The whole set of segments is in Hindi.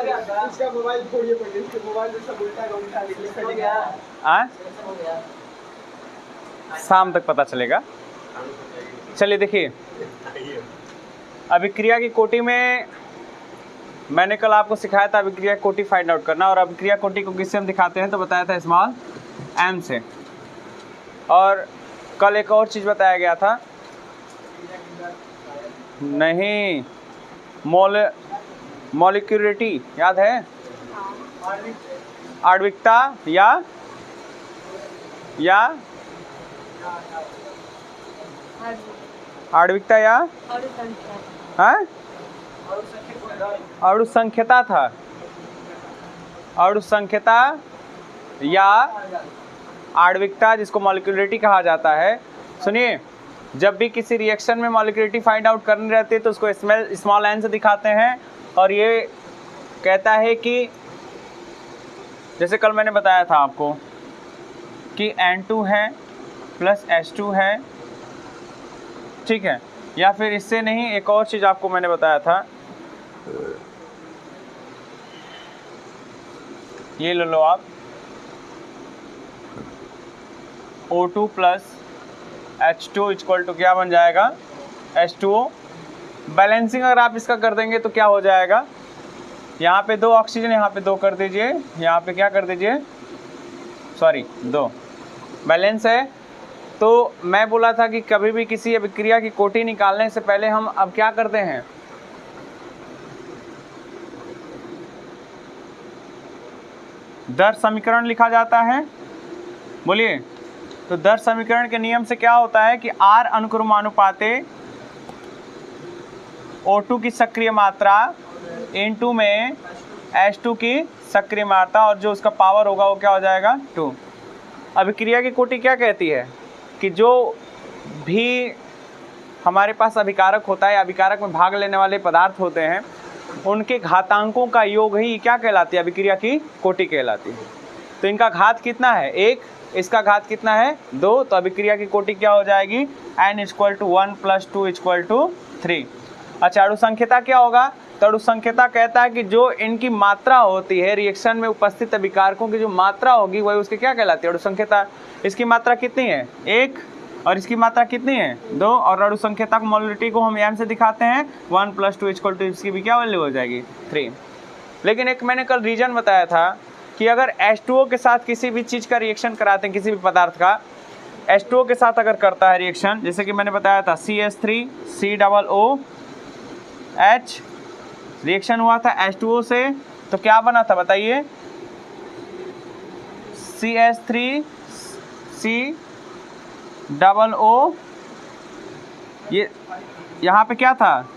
इसका मोबाइल फोड़िए पहले, इसके मोबाइल में सब उल्टा निकलेगा। शाम तक पता चलेगा। चलिए देखिए, अभिक्रिया की कोटि में मैंने कल आपको सिखाया था अभिक्रिया कोटि फाइंड आउट करना, और अभिक्रिया कोटि को किससे हम दिखाते हैं तो बताया था स्मॉल m से। और कल एक और चीज़ बताया गया था, नहीं, मॉलिक्यूलरिटी याद है, आणविकता या आणविकता या अणुसंख्यता था, अणुसंख्यता या आणविकता, जिसको मॉलिक्यूलरिटी कहा जाता है। सुनिए, जब भी किसी रिएक्शन में मॉलिक्यूलरिटी फाइंड आउट करनी रहती है तो उसको स्मॉल n से दिखाते हैं, और ये कहता है कि जैसे कल मैंने बताया था आपको कि N2 है प्लस H2 है, ठीक है। या फिर इससे नहीं, एक और चीज़ आपको मैंने बताया था, ये ले लो आप, O2 plus H2 equal to क्या बन जाएगा, H2O। बैलेंसिंग अगर आप इसका कर देंगे तो क्या हो जाएगा, यहाँ पे 2 ऑक्सीजन, यहाँ पे 2 कर दीजिए, यहाँ पे क्या कर दीजिए, सॉरी 2 बैलेंस है। तो मैं बोला था कि कभी भी किसी अभिक्रिया की कोटि निकालने से पहले हम अब क्या करते हैं, दर समीकरण लिखा जाता है। बोलिए, तो दर समीकरण के नियम से क्या होता है कि R अनुक्रमानुपाते O2 की सक्रिय मात्रा × में H2 की सक्रिय मात्रा, और जो उसका पावर होगा वो क्या हो जाएगा, 2। अभिक्रिया की कोटि क्या कहती है कि जो भी हमारे पास अभिकारक होता है, अभिकारक में भाग लेने वाले पदार्थ होते हैं, उनके घातांकों का योग ही क्या कहलाती है, अभिक्रिया की कोटि कहलाती है। तो इनका घात कितना है, 1, इसका घात कितना है, 2, तो अभिक्रिया की कोटि क्या हो जाएगी, n = 1 + 2 = 3। अच्छा, अणुसंख्यता क्या होगा, तो अणुसंख्यता कहता है कि जो इनकी मात्रा होती है, रिएक्शन में उपस्थित अभिकारकों की जो मात्रा होगी वही उसकी क्या कहलाती है, अणुसंख्यता। इसकी मात्रा कितनी है, 1, और इसकी मात्रा कितनी है, 2, और अणुसंख्यता को मोलरिटी को हम m से दिखाते हैं, 1 + 2 = इसकी भी क्या वैल्यू हो जाएगी, 3। लेकिन एक मैंने कल रीजन बताया था कि अगर H2O के साथ किसी भी चीज़ का रिएक्शन कराते हैं, किसी भी पदार्थ का H2O के साथ अगर करता है रिएक्शन, जैसे कि मैंने बताया था CH3 COOH रिएक्शन हुआ था H2O से, तो क्या बना था बताइए, CH3 COO, ये यहाँ पे क्या था,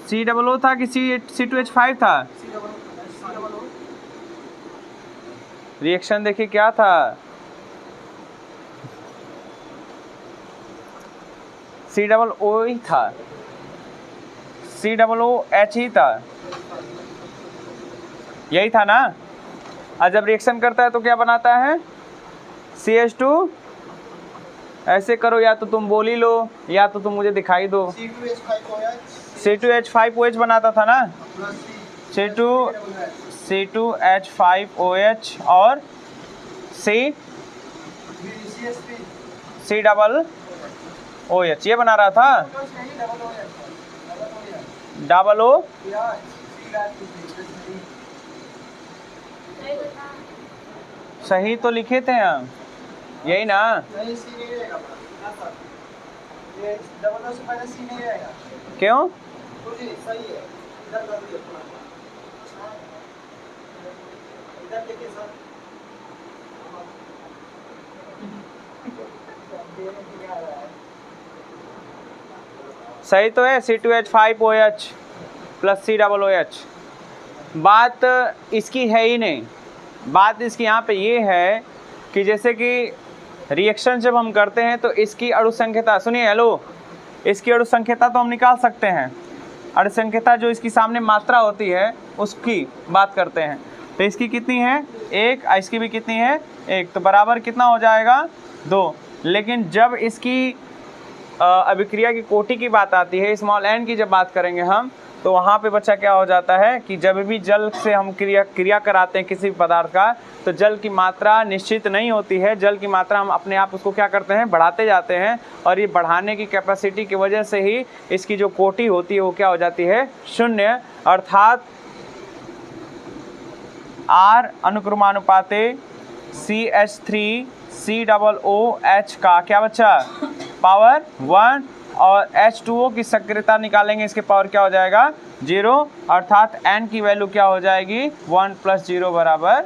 COO था कि C2H5 था, रिएक्शन देखिए क्या था, COO ही था, COOH ही था, यही था ना। आज जब रिएक्शन करता है तो क्या बनाता है, CH2, ऐसे करो, या तो तुम बोल ही लो या तो तुम मुझे दिखाई दो, C2H5OH बनाता था ना, C2H5OH और COOH ये बना रहा था, OO सही तो लिखे थे हम, यही ना, क्यों, सही तो है, C2H5OH प्लस COOH। बात इसकी है ही नहीं, बात इसकी यहाँ पे ये है कि जैसे कि रिएक्शन जब हम करते हैं तो इसकी अणुसंख्यता, सुनिए, हेलो, इसकी अणुसंख्यता तो हम निकाल सकते हैं, अणुसंख्यता जो इसकी सामने मात्रा होती है उसकी बात करते हैं। तो इसकी कितनी है, 1, इसकी भी कितनी है, 1, तो बराबर कितना हो जाएगा, 2। लेकिन जब इसकी अभिक्रिया की कोटि की बात आती है, स्मॉल n की जब बात करेंगे हम, तो वहाँ पे बच्चा क्या हो जाता है कि जब भी जल से हम क्रिया कराते हैं किसी पदार्थ का, तो जल की मात्रा निश्चित नहीं होती है। जल की मात्रा हम अपने आप उसको क्या करते हैं, बढ़ाते जाते हैं, और ये बढ़ाने की कैपेसिटी की वजह से ही इसकी जो कोटि होती है वो क्या हो जाती है, शून्य। अर्थात R अनुक्रमानुपाते CH3COOH का क्या बच्चा, पावर 1, और H2O की सक्रियता निकालेंगे, इसके पावर क्या हो जाएगा, 0। अर्थात N की वैल्यू क्या हो जाएगी, 1 + 0 बराबर।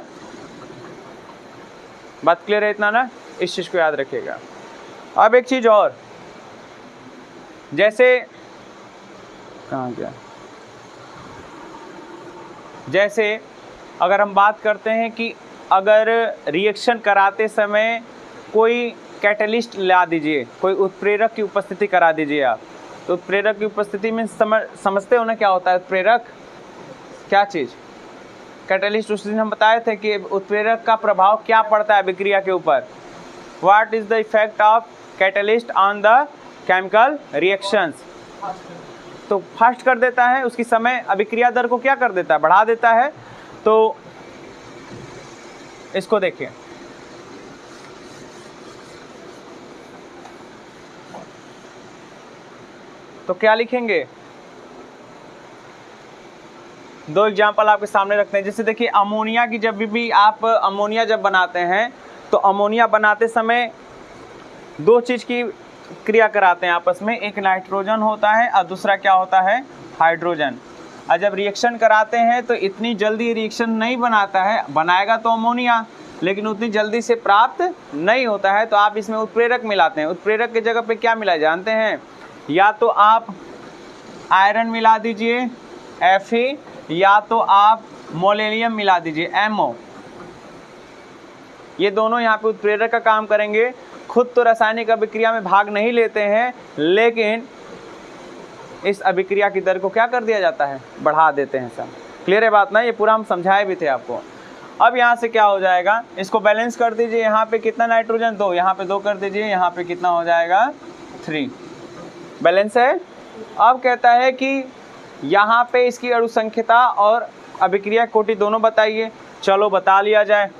बात क्लियर है इतना ना, इस चीज को याद रखिएगा। अब एक चीज और, जैसे कहाँ गया, जैसे अगर हम बात करते हैं कि अगर रिएक्शन कराते समय कोई कैटलिस्ट ला दीजिए, कोई उत्प्रेरक की उपस्थिति करा दीजिए आप, तो उत्प्रेरक की उपस्थिति में समझते हो ना क्या होता है उत्प्रेरक, क्या चीज़, कैटलिस्ट। उस दिन हम बताए थे कि उत्प्रेरक का प्रभाव क्या पड़ता है अभिक्रिया के ऊपर। What is the effect of catalyst on the chemical reactions. तो फास्ट कर देता है, उसकी समय अभिक्रिया दर को क्या कर देता है, बढ़ा देता है। तो इसको देखिए, तो क्या लिखेंगे, दो एग्जाम्पल आपके सामने रखते हैं। जैसे देखिए अमोनिया की, जब भी आप अमोनिया जब बनाते हैं, तो अमोनिया बनाते समय दो चीज़ की क्रिया कराते हैं आपस में, एक नाइट्रोजन होता है और दूसरा क्या होता है, हाइड्रोजन। और जब रिएक्शन कराते हैं तो इतनी जल्दी रिएक्शन नहीं बनाता है, बनाएगा तो अमोनिया, लेकिन उतनी जल्दी से प्राप्त नहीं होता है। तो आप इसमें उत्प्रेरक मिलाते हैं। उत्प्रेरक की जगह पे क्या मिला जानते हैं, या तो आप आयरन मिला दीजिए Fe, या तो आप मोलेनियम मिला दीजिए MO। ये दोनों यहाँ पे उत्प्रेरक का काम करेंगे। खुद तो रासायनिक अभिक्रिया में भाग नहीं लेते हैं, लेकिन इस अभिक्रिया की दर को क्या कर दिया जाता है, बढ़ा देते हैं। सब क्लियर है बात ना, ये पूरा हम समझाए भी थे आपको। अब यहाँ से क्या हो जाएगा, इसको बैलेंस कर दीजिए। यहाँ पे कितना नाइट्रोजन, 2, यहाँ पे 2 कर दीजिए, यहाँ पे कितना हो जाएगा, 3। बैलेंस है। अब कहता है कि यहाँ पे इसकी अणुसंख्यता और अभिक्रिया कोटि दोनों बताइए। चलो बता लिया जाए,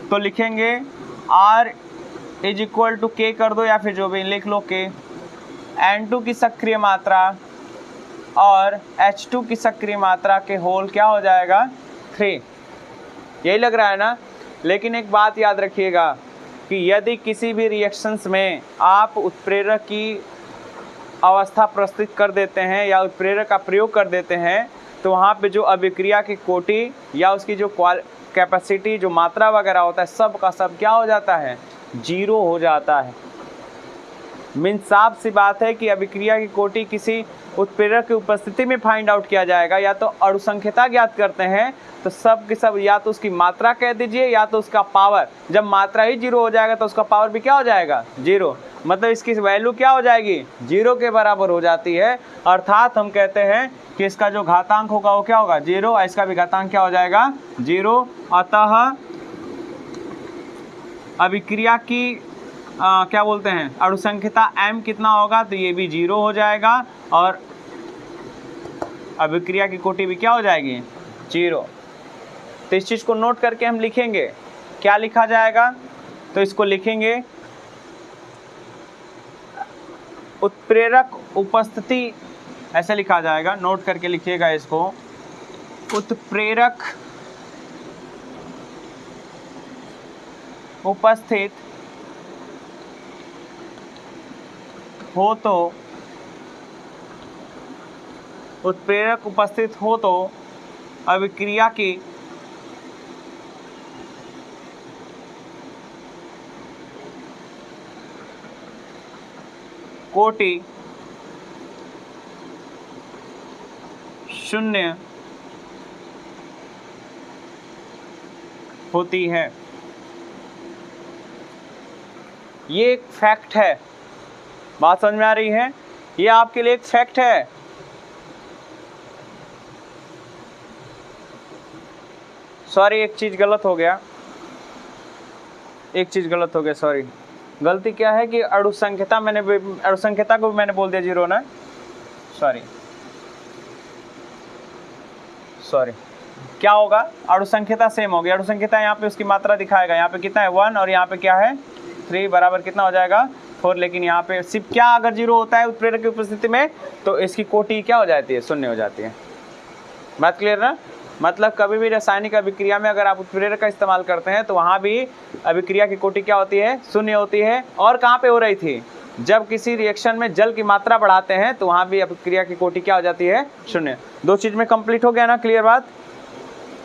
तो लिखेंगे R = K कर दो, या फिर जो भी लिख लो K। N2 की सक्रिय मात्रा और H2 की सक्रिय मात्रा के होल क्या हो जाएगा, 3। यही लग रहा है ना। लेकिन एक बात याद रखिएगा कि यदि किसी भी रिएक्शंस में आप उत्प्रेरक की अवस्था प्रस्तुत कर देते हैं या उत्प्रेरक का प्रयोग कर देते हैं, तो वहाँ पे जो अभिक्रिया की कोटि या उसकी जो कैपेसिटी, जो मात्रा वगैरह होता है, सब का सब क्या हो जाता है, 0 हो जाता है। मीन साफ सी बात है कि अभिक्रिया की कोटि किसी उत्प्रेरक की उपस्थिति में फाइंड आउट किया जाएगा। या तो अणुसंख्यता ज्ञात करते हैं, तो सब के सब या तो उसकी मात्रा कह दीजिए या तो उसका पावर। जब मात्रा ही 0 हो जाएगा तो उसका पावर भी क्या हो जाएगा, 0। मतलब इसकी वैल्यू क्या हो जाएगी, 0 के बराबर हो जाती है। अर्थात हम कहते हैं कि इसका जो घातांक होगा वो क्या होगा, 0, और इसका भी घातांक क्या हो जाएगा, 0। अतः अभिक्रिया की क्या बोलते हैं, अणुसंख्यता m कितना होगा, तो ये भी 0 हो जाएगा, और अभिक्रिया की कोटि भी क्या हो जाएगी, 0। तो इस चीज़ को नोट करके हम लिखेंगे, क्या लिखा जाएगा, तो इसको लिखेंगे उत्प्रेरक उपस्थिति, ऐसे लिखा जाएगा, नोट करके लिखिएगा इसको। उत्प्रेरक उपस्थित हो तो, उत्प्रेरक उपस्थित हो तो अभिक्रिया की कोटि 0 होती है। ये एक फैक्ट है, बात समझ में आ रही है, ये आपके लिए एक फैक्ट है। सॉरी, एक चीज़ गलत हो गया, सॉरी। गलती क्या है कि अणु संख्यता को भी मैंने बोल दिया 0 ना, सॉरी क्या होगा, अणु संख्यता सेम होगी। अणु संख्यता यहाँ पे उसकी मात्रा दिखाएगा, यहाँ पे कितना है 1 और यहाँ पे क्या है 3 बराबर कितना हो जाएगा 4। लेकिन यहाँ पे सिर्फ क्या अगर 0 होता है उत्प्रेरक की उपस्थिति में तो इसकी कोटि क्या हो जाती है, शून्य हो जाती है। बात क्लियर ना? मतलब कभी भी रासायनिक अभिक्रिया में अगर आप उत्प्रेरक का इस्तेमाल करते हैं तो वहाँ भी अभिक्रिया की कोटि क्या होती है, शून्य होती है। और कहाँ पे हो रही थी, जब किसी रिएक्शन में जल की मात्रा बढ़ाते हैं तो वहाँ भी अभिक्रिया की कोटि क्या हो जाती है, शून्य। दो चीज़ में कंप्लीट हो गया ना, क्लियर बात?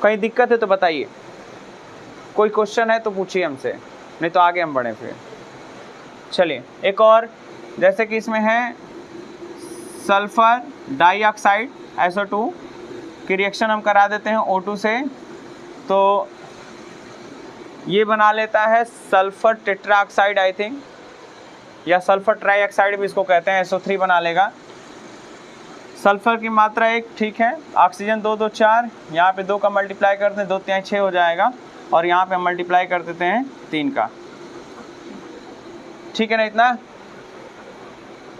कहीं दिक्कत है तो बताइए, कोई क्वेश्चन है तो पूछिए हमसे, नहीं तो आगे हम बढ़ें फिर। चलिए एक और, जैसे कि इसमें है सल्फर डाइऑक्साइड SO2 की रिएक्शन हम करा देते हैं O2 से, तो ये बना लेता है सल्फर टेट्राऑक्साइड आई थिंक, या सल्फर ट्राइऑक्साइड भी इसको कहते हैं, SO3 बना लेगा। सल्फर की मात्रा 1, ठीक है। ऑक्सीजन 2 2 4, यहाँ पे 2 का मल्टीप्लाई करते हैं 2 3 6 हो जाएगा, और यहाँ पे हम मल्टीप्लाई कर देते हैं 3 का, ठीक है ना? इतना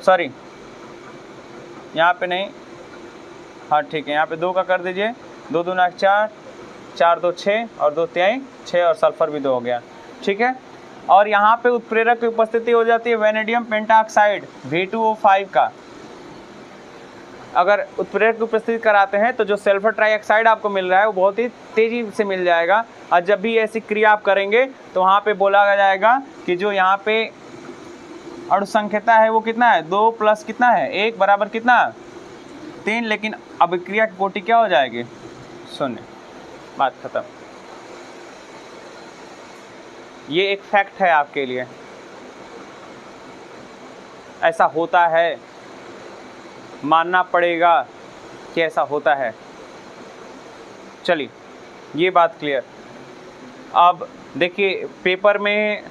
सॉरी यहाँ पे नहीं, हाँ ठीक है, यहाँ पे 2 का कर दीजिए, 2 दूना 4, 4 2 6 और 2 3 6 और सल्फर भी 2 हो गया, ठीक है। और यहाँ पे उत्प्रेरक की उपस्थिति हो जाती है वैनेडियम पेंटाऑक्साइड V2O5 का। अगर उत्प्रेरक की उपस्थिति कराते हैं तो जो सल्फर ट्राइऑक्साइड आपको मिल रहा है वो बहुत ही तेज़ी से मिल जाएगा, और जब भी ऐसी क्रिया आप करेंगे तो वहाँ पे बोला जाएगा कि जो यहाँ पे अणु संख्यता है वो कितना है, 2 प्लस कितना है 1 बराबर कितना 3, लेकिन अभिक्रिया की कोटि क्या हो जाएगी, शून्य। बात खत्म। ये एक फैक्ट है आपके लिए, ऐसा होता है, मानना पड़ेगा कि ऐसा होता है। चलिए ये बात क्लियर। अब देखिए पेपर में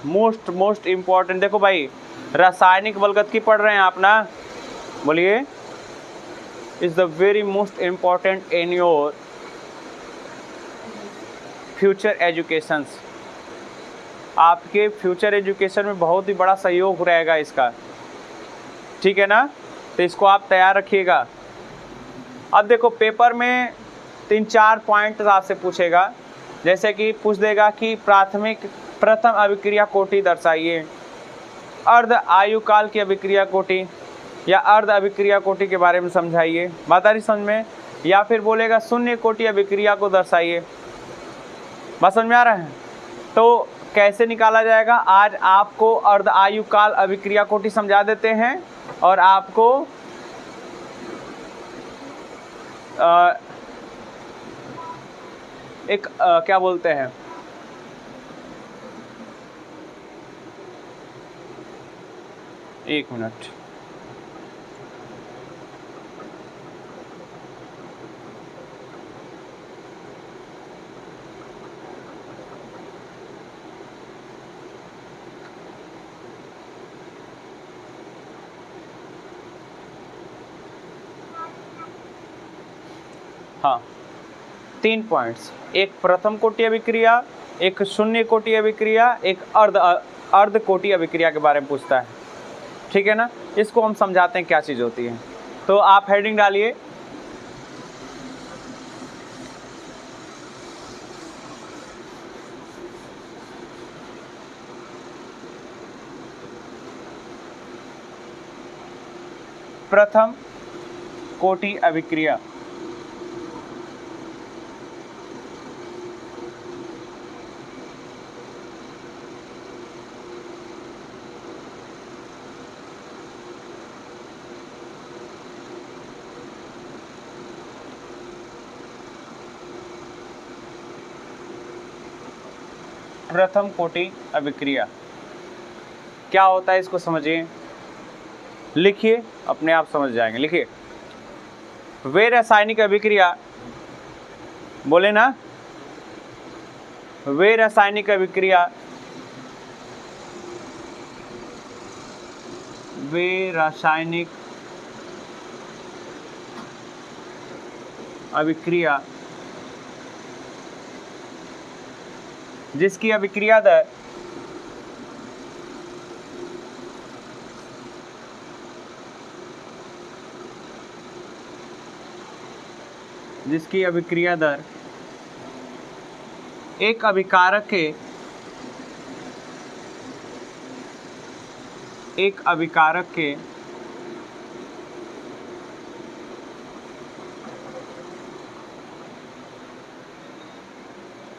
मोस्ट इम्पॉर्टेंट, देखो भाई रासायनिक बलगतिकी पढ़ रहे हैं आप ना, बोलिए, is the very most important in your future educations. आपके फ्यूचर एजुकेशन में बहुत ही बड़ा सहयोग रहेगा इसका, ठीक है ना? तो इसको आप तैयार रखिएगा। अब देखो पेपर में 3-4 पॉइंट आपसे पूछेगा, जैसे कि पूछ देगा कि प्रथम अभिक्रिया कोटि दर्शाइए, अर्ध आयुकाल की अभिक्रिया कोटि या अर्ध अभिक्रिया कोटि के बारे में समझाइए, बात आ रही समझ में? या फिर बोलेगा शून्य कोटि अभिक्रिया को दर्शाइए। बात समझ में आ रहा है? तो कैसे निकाला जाएगा, आज आपको अर्ध आयुकाल अभिक्रिया कोटि समझा देते हैं और आपको क्या बोलते हैं, एक मिनट, हाँ 3 पॉइंट्स, एक प्रथम कोटि अभिक्रिया, एक शून्य कोटि अभिक्रिया, एक अर्ध कोटि अभिक्रिया के बारे में पूछता है, ठीक है ना? इसको हम समझाते हैं क्या चीज़ होती है। तो आप हेडिंग डालिए, प्रथम कोटि अभिक्रिया। प्रथम कोटि अभिक्रिया क्या होता है इसको समझिए, लिखिए, अपने आप समझ जाएंगे। लिखिए, वे रासायनिक अभिक्रिया, बोले ना, वे रासायनिक अभिक्रिया, वे रासायनिक अभिक्रिया जिसकी अभिक्रिया दर जिसकी अभिक्रिया दर एक अभिकारक के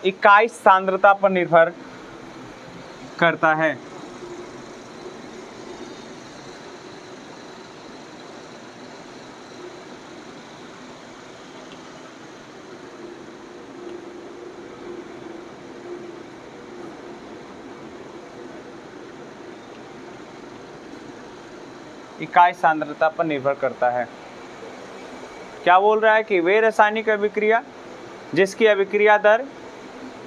इकाई सांद्रता पर निर्भर करता है। इकाई सांद्रता पर निर्भर करता है। क्या बोल रहा है कि वे रासायनिक अभिक्रिया जिसकी अभिक्रिया दर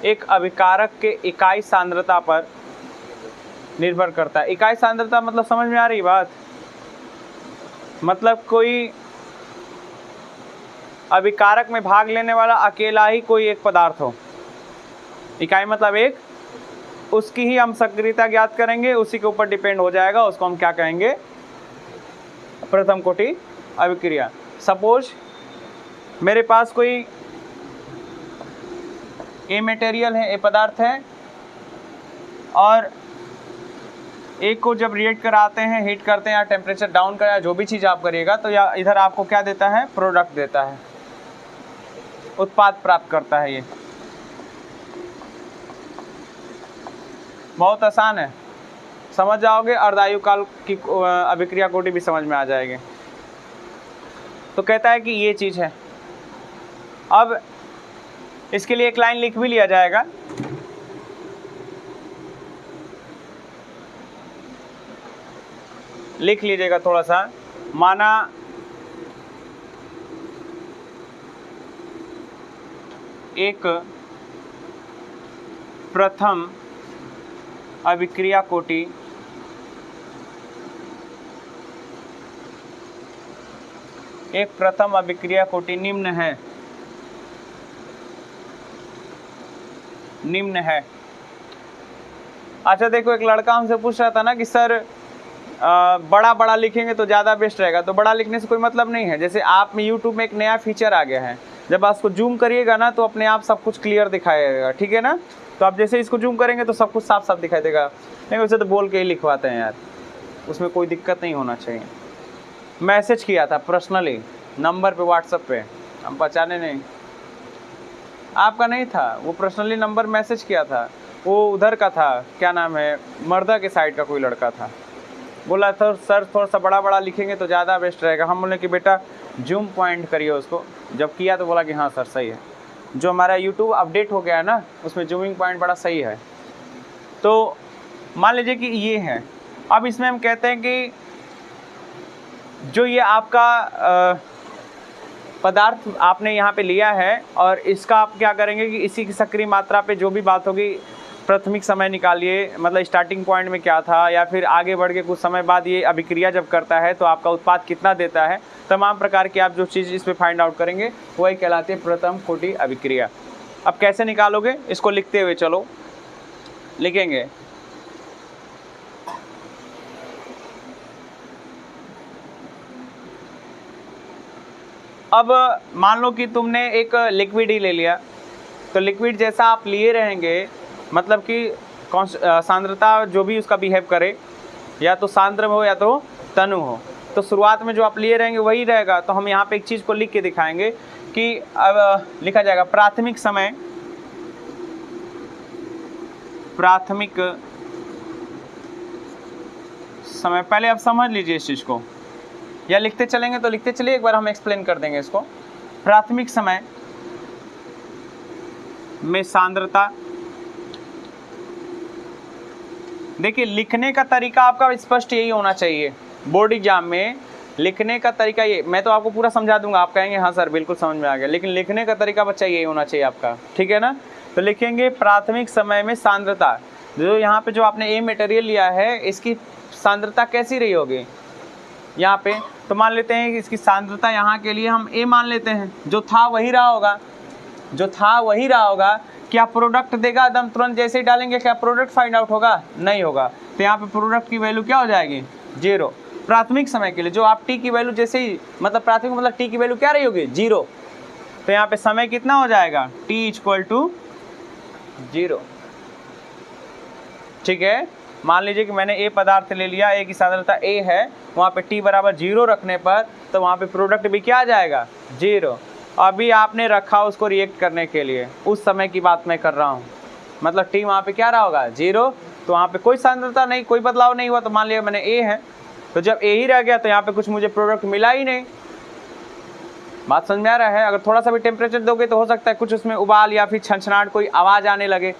एक अभिकारक के इकाई सांद्रता पर निर्भर करता है। इकाई सांद्रता मतलब समझ में आ रही बात? मतलब कोई अभिकारक में भाग लेने वाला अकेला ही कोई एक पदार्थ हो। इकाई मतलब एक, उसकी ही हम सक्रियता ज्ञात करेंगे, उसी के ऊपर डिपेंड हो जाएगा, उसको हम क्या कहेंगे? प्रथम कोटि अभिक्रिया। सपोज मेरे पास कोई ए मटेरियल है, ए पदार्थ है, और एक को जब रिएक्ट कराते हैं, हीट करते हैं या टेम्परेचर डाउन करा, जो भी चीज़ आप करिएगा तो या इधर आपको क्या देता है? प्रोडक्ट देता है, उत्पाद प्राप्त करता है। ये बहुत आसान है, समझ जाओगे, अर्धायुकाल की अभिक्रिया कोटि भी समझ में आ जाएगी। तो कहता है कि ये चीज़ है। अब इसके लिए एक लाइन लिख भी लिया जाएगा। लिख लीजिएगा थोड़ा सा। माना एक प्रथम अभिक्रिया कोटि निम्न है। अच्छा देखो, एक लड़का हमसे पूछ रहा था ना कि सर बड़ा बड़ा लिखेंगे तो ज़्यादा बेस्ट रहेगा। तो बड़ा लिखने से कोई मतलब नहीं है। जैसे आप में यूट्यूब में एक नया फीचर आ गया है, जब आप उसको जूम करिएगा ना तो अपने आप सब कुछ क्लियर दिखाएगा, ठीक है ना? तो आप जैसे इसको जूम करेंगे तो सब कुछ साफ साफ दिखाई देगा। नहीं वैसे तो बोल के ही लिखवाते हैं यार, उसमें कोई दिक्कत नहीं होना चाहिए। मैसेज किया था पर्सनली नंबर पे, व्हाट्सएप पे, हम पहचाने नहीं, आपका नहीं था वो, पर्सनली नंबर मैसेज किया था। वो उधर का था, क्या नाम है, मर्दा के साइड का कोई लड़का था। बोला था सर थोड़ा सा बड़ा बड़ा लिखेंगे तो ज़्यादा बेस्ट रहेगा। हम बोले कि बेटा जूम पॉइंट करिए उसको। जब किया तो बोला कि हाँ सर सही है। जो हमारा यूट्यूब अपडेट हो गया है ना, उसमें जूमिंग पॉइंट बड़ा सही है। तो मान लीजिए कि ये है। अब इसमें हम कहते हैं कि जो ये आपका पदार्थ आपने यहाँ पे लिया है, और इसका आप क्या करेंगे कि इसी की सक्रिय मात्रा पे जो भी बात होगी, प्राथमिक समय निकालिए, मतलब स्टार्टिंग पॉइंट में क्या था, या फिर आगे बढ़ के कुछ समय बाद ये अभिक्रिया जब करता है तो आपका उत्पाद कितना देता है। तमाम प्रकार की आप जो चीज़ इस पर फाइंड आउट करेंगे वही कहलाती है प्रथम कोटि अभिक्रिया। अब कैसे निकालोगे इसको लिखते हुए चलो, लिखेंगे अब मान लो कि तुमने एक लिक्विड ही ले लिया, तो लिक्विड जैसा आप लिए रहेंगे, मतलब कि सांद्रता जो भी उसका बिहेव करे, या तो सांद्र हो या तो तनु हो, तो शुरुआत में जो आप लिए रहेंगे वही रहेगा। तो हम यहाँ पे एक चीज़ को लिख के दिखाएंगे कि अब लिखा जाएगा प्राथमिक समय। पहले आप समझ लीजिए इस चीज़ को, या लिखते चलेंगे तो लिखते चलिए, एक बार हम एक्सप्लेन कर देंगे इसको। प्राथमिक समय में सांद्रता, देखिए लिखने का तरीका आपका स्पष्ट यही होना चाहिए। बोर्ड एग्जाम में लिखने का तरीका ये, मैं तो आपको पूरा समझा दूंगा, आप कहेंगे हाँ सर बिल्कुल समझ में आ गया, लेकिन लिखने का तरीका बच्चा यही होना चाहिए आपका, ठीक है ना? तो लिखेंगे प्राथमिक समय में सांद्रता, जो यहाँ पे जो आपने ए मटेरियल लिया है इसकी सांद्रता कैसी रही होगी यहाँ पे। तो मान लेते हैं कि इसकी सांद्रता यहाँ के लिए हम ए मान लेते हैं, जो था वही रहा होगा। क्या प्रोडक्ट देगा एकदम तुरंत जैसे ही डालेंगे, क्या प्रोडक्ट फाइंड आउट होगा? नहीं होगा। तो यहाँ पे प्रोडक्ट की वैल्यू क्या हो जाएगी? 0। प्राथमिक समय के लिए जो आप टी की वैल्यू जैसे ही, मतलब प्राथमिक मतलब टी की वैल्यू क्या रही होगी? 0। तो यहाँ पे समय कितना हो जाएगा, t इक्वल टू 0। ठीक है, मान लीजिए कि मैंने ए पदार्थ ले लिया, ए की सांद्रता ए है, वहाँ पे t बराबर 0 रखने पर तो वहाँ पे प्रोडक्ट भी क्या आ जाएगा, 0। अभी आपने रखा उसको रिएक्ट करने के लिए, उस समय की बात मैं कर रहा हूँ, मतलब t वहाँ पे क्या रहा होगा, 0। तो वहाँ पे कोई सांद्रता नहीं, कोई बदलाव नहीं हुआ। तो मान लिया मैंने ए है, तो जब ए ही रह गया तो यहाँ पे कुछ मुझे प्रोडक्ट मिला ही नहीं। बात समझ में आ रहा है? अगर थोड़ा सा भी टेम्परेचर दोगे तो हो सकता है कुछ उसमें उबाल या फिर छनछनाहट, कोई आवाज़ आने लगे,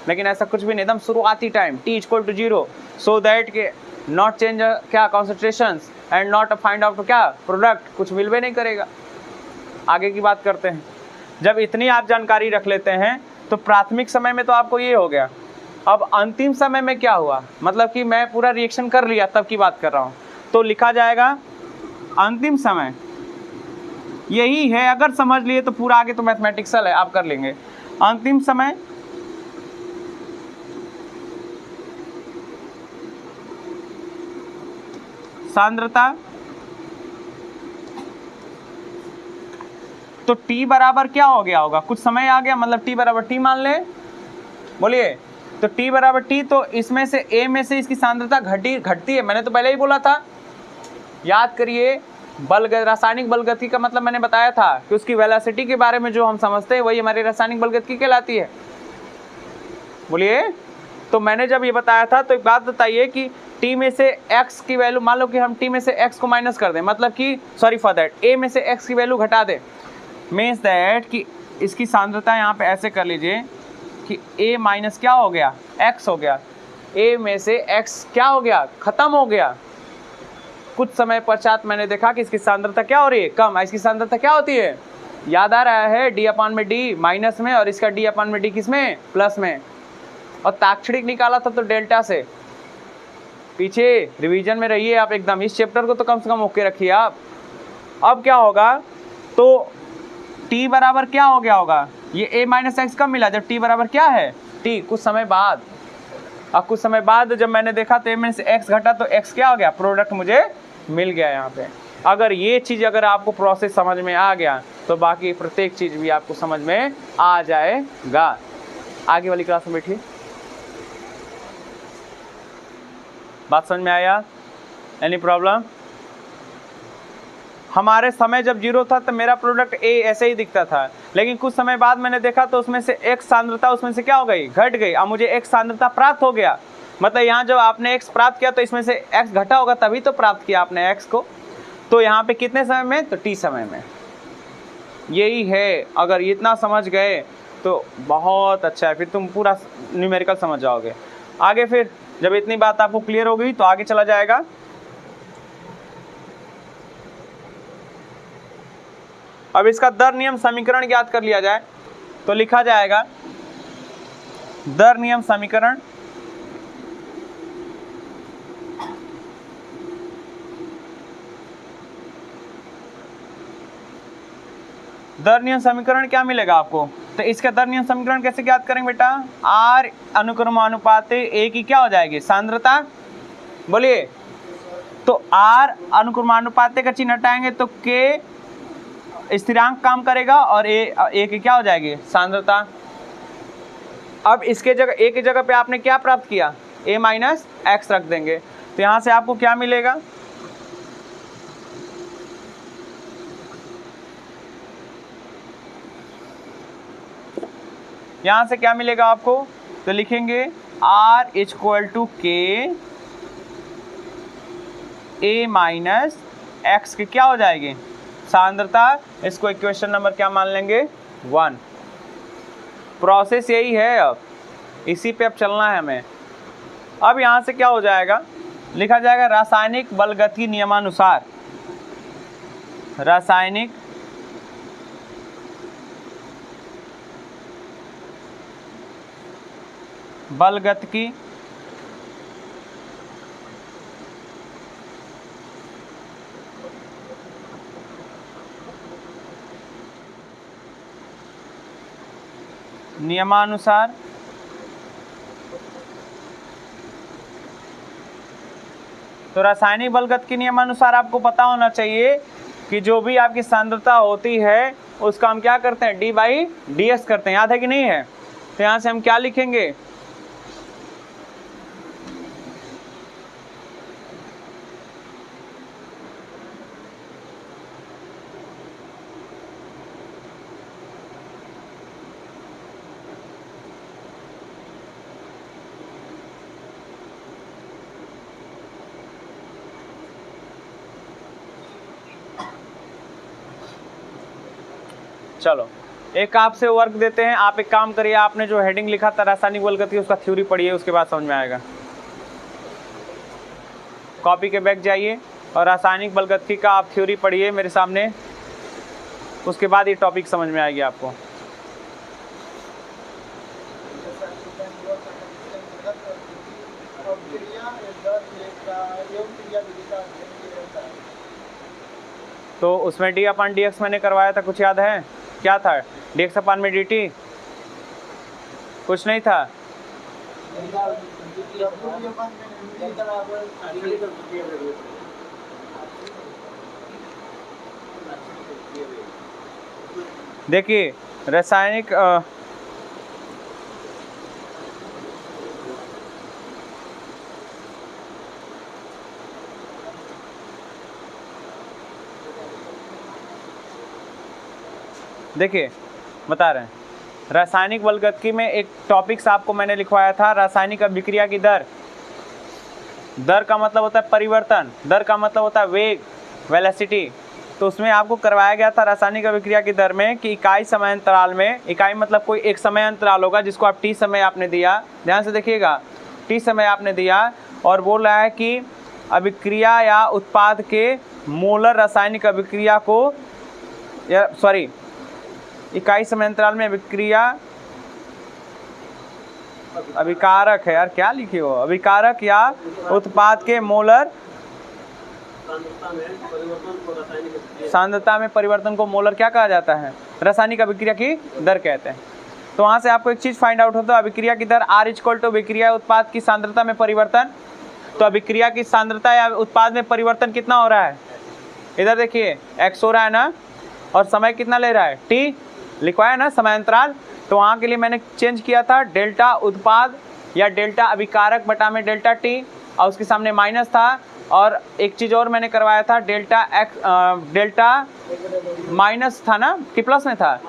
लेकिन ऐसा कुछ भी नहीं, एकदम शुरुआती time t equal to 0, so that के नॉट चेंज क्या concentrations and not find out क्या प्रोडक्ट, कुछ मिल भी नहीं करेगा। आगे की बात करते हैं। जब इतनी आप जानकारी रख लेते हैं तो प्राथमिक समय में तो आपको ये हो गया। अब अंतिम समय में क्या हुआ, मतलब कि मैं पूरा रिएक्शन कर लिया तब की बात कर रहा हूँ, तो लिखा जाएगा अंतिम समय यही है। अगर समझ लिए तो पूरा आगे तो मैथमेटिक्सल है, आप कर लेंगे। अंतिम समय सांद्रता, तो t बराबर क्या हो गया होगा, कुछ समय आ गया, मतलब t बराबर t मान ले, बोलिए। तो t बराबर t, तो इसमें से a में से इसकी सांद्रता घटती है। मैंने तो पहले ही बोला था, याद करिए। रासायनिक बलगति का मतलब मैंने बताया था कि उसकी वेलोसिटी के बारे में जो हम समझते हैं वही हमारी रासायनिक बलगति कहलाती है, बोलिए। तो मैंने जब ये बताया था तो एक बात बताइए कि t में से x की वैल्यू, मान लो कि हम t में से x को माइनस कर दें, मतलब कि सॉरी फॉर दैट a में से x की वैल्यू घटा दें, मीन्स दैट कि इसकी सांद्रता यहाँ पे ऐसे कर लीजिए कि a माइनस क्या हो गया, x हो गया। a में से x क्या हो गया, खत्म हो गया। कुछ समय पश्चात मैंने देखा कि इसकी सांद्रता क्या हो रही है, कम। इसकी सांद्रता क्या होती है, याद आ रहा है, d/d माइनस में, और इसका d/d किस में, प्लस में। और ताक्षणिक निकाला था तो डेल्टा से। पीछे रिवीजन में रहिए आप एकदम, इस चैप्टर को तो कम से कम ओके रखिए आप। अब क्या होगा, तो t बराबर क्या हो गया होगा, ये a माइनस एक्स कब मिला, जब t बराबर क्या है, t, कुछ समय बाद। अब कुछ समय बाद जब मैंने देखा तो a में से x घटा तो x क्या हो गया, प्रोडक्ट मुझे मिल गया यहाँ पे। अगर ये चीज़ अगर आपको प्रोसेस समझ में आ गया तो बाकी प्रत्येक चीज़ भी आपको समझ में आ जाएगा। आगे वाली क्लास में बैठिए। बात समझ में आया, एनी प्रॉब्लम? हमारे समय जब 0 था तो मेरा प्रोडक्ट A ऐसे ही दिखता था, लेकिन कुछ समय बाद मैंने देखा तो उसमें से x सांद्रता उसमें से क्या हो गई, घट गई। अब मुझे x सांद्रता प्राप्त हो गया, मतलब यहाँ जब आपने x प्राप्त किया तो इसमें से x घटा होगा, तभी तो प्राप्त किया आपने x को। तो यहाँ पे कितने समय में, तो t समय में। यही है, अगर इतना समझ गए तो बहुत अच्छा है, फिर तुम पूरा न्यूमेरिकल समझ जाओगे। आगे फिर जब इतनी बात आपको क्लियर हो गई तो आगे चला जाएगा। अब इसका दर नियम समीकरण ज्ञात कर लिया जाए तो लिखा जाएगा दर नियम समीकरण दर नियम समीकरण क्या मिलेगा आपको, तो इसका दर नियम समीकरण कैसे ज्ञात करेंगे बेटा, R अनुक्रमानुपात A की क्या हो जाएगी, सांद्रता, बोलिए। तो R अनुक्रमानुपात का चिन्ह हटाएंगे तो K स्थिरांक काम करेगा और A की क्या हो जाएगी, सांद्रता। अब इसके जगह A की जगह पे आपने क्या प्राप्त किया, A माइनस एक्स रख देंगे, तो यहाँ से आपको क्या मिलेगा, यहाँ से क्या मिलेगा आपको, तो लिखेंगे R equal to K A minus x की क्या हो जाएगी, सांद्रता। इसको इक्वेशन नंबर क्या मान लेंगे, 1। प्रोसेस यही है, अब इसी पे अब चलना है हमें। अब यहाँ से क्या हो जाएगा, लिखा जाएगा रासायनिक बलगति नियमानुसार, रासायनिक बलगति नियमानुसार तो रासायनिक बलगति के नियमानुसार आपको पता होना चाहिए कि जो भी आपकी सांद्रता होती है उसका हम क्या करते हैं, डी बाई डी एक्स करते हैं, याद है कि नहीं है। तो यहाँ से हम क्या लिखेंगे, चलो एक आपसे वर्क देते हैं, आप एक काम करिए, आपने जो हेडिंग लिखा था रासायनिक बल गति उसका थ्योरी पढ़िए, उसके बाद समझ में आएगा। कॉपी के बैक जाइए और रासायनिक बल गति का आप थ्योरी पढ़िए मेरे सामने, उसके बाद ये टॉपिक समझ में आएगी आपको। तो उसमें डी अपान डी एक्स मैंने करवाया था, कुछ याद है क्या था, डी एक्स अपान में डी टी, कुछ नहीं था। देखिए रासायनिक देखिए बता रहे हैं, रासायनिक बल गतिकी में एक टॉपिक्स आपको मैंने लिखवाया था, रासायनिक अभिक्रिया की दर। दर का मतलब होता है परिवर्तन, दर का मतलब होता है वेग, वेलोसिटी। तो उसमें आपको करवाया गया था रासायनिक अभिक्रिया की दर में कि इकाई समय अंतराल में, इकाई मतलब कोई एक समय अंतराल होगा जिसको आप टी समय आपने दिया, ध्यान से देखिएगा, टी समय आपने दिया, और बोल रहा है कि अभिक्रिया या उत्पाद के मोलर रासायनिक अभिक्रिया को, या सॉरी इकाई समय अंतराल में अभिक्रिया, अभिकारक है यार, क्या लिखे हो, अभिकारक या उत्पाद के मोलर सांद्रता में परिवर्तन को मोलर क्या कहा जाता है, रासायनिक अभिक्रिया की दर कहते हैं। तो वहां से आपको एक चीज फाइंड आउट होता है, अभिक्रिया की दर आर इक्वल टू अभिक्रिया उत्पाद की सांद्रता में परिवर्तन। तो अभिक्रिया की सांद्रता या उत्पाद में परिवर्तन कितना हो रहा है, इधर देखिए एक्स हो रहा है ना, और समय कितना ले रहा है, टी लिखवाया ना समय अंतराल। तो वहाँ के लिए मैंने चेंज किया था डेल्टा उत्पाद या डेल्टा अभिकारक बटा में डेल्टा टी, और उसके सामने माइनस था, और एक चीज़ और मैंने करवाया था डेल्टा एक्स, डेल्टा माइनस था ना कि प्लस में था,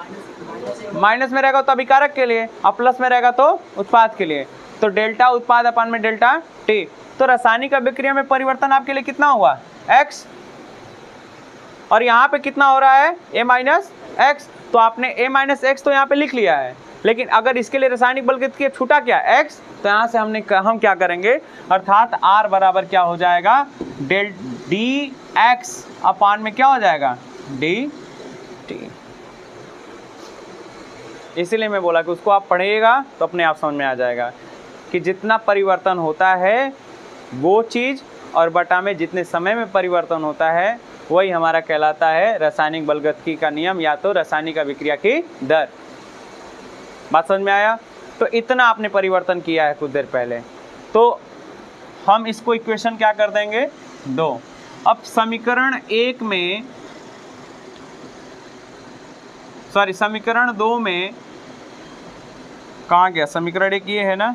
माइनस में रहेगा तो अभिकारक के लिए और प्लस में रहेगा तो उत्पाद के लिए। तो डेल्टा उत्पाद अपान में डेल्टा टी। तो रासायनिक अभिक्रिया में परिवर्तन आपके लिए कितना हुआ, एक्स, और यहाँ पे कितना हो रहा है, ए माइनस एक्स। तो आपने ए माइनस एक्स तो यहाँ पे लिख लिया है, लेकिन अगर इसके लिए रासायनिक बल गतिकी छूटा क्या, एक्स, तो यहाँ से हम क्या करेंगे, अर्थात आर बराबर क्या हो जाएगा, डेल डी एक्स अपान में क्या हो जाएगा, डी टी। इसीलिए मैं बोला कि उसको आप पढ़िएगा तो अपने आप समझ में आ जाएगा कि जितना परिवर्तन होता है वो चीज़, और बटा में जितने समय में परिवर्तन होता है वही हमारा कहलाता है रासायनिक बल गतिकी का नियम, या तो रासायनिक अभिक्रिया की दर। बात समझ में आया। तो इतना आपने परिवर्तन किया है कुछ देर पहले, तो हम इसको इक्वेशन क्या कर देंगे, 2। अब समीकरण 1 में, सॉरी समीकरण 2 में कहाँ गया, समीकरण 1 ये है ना,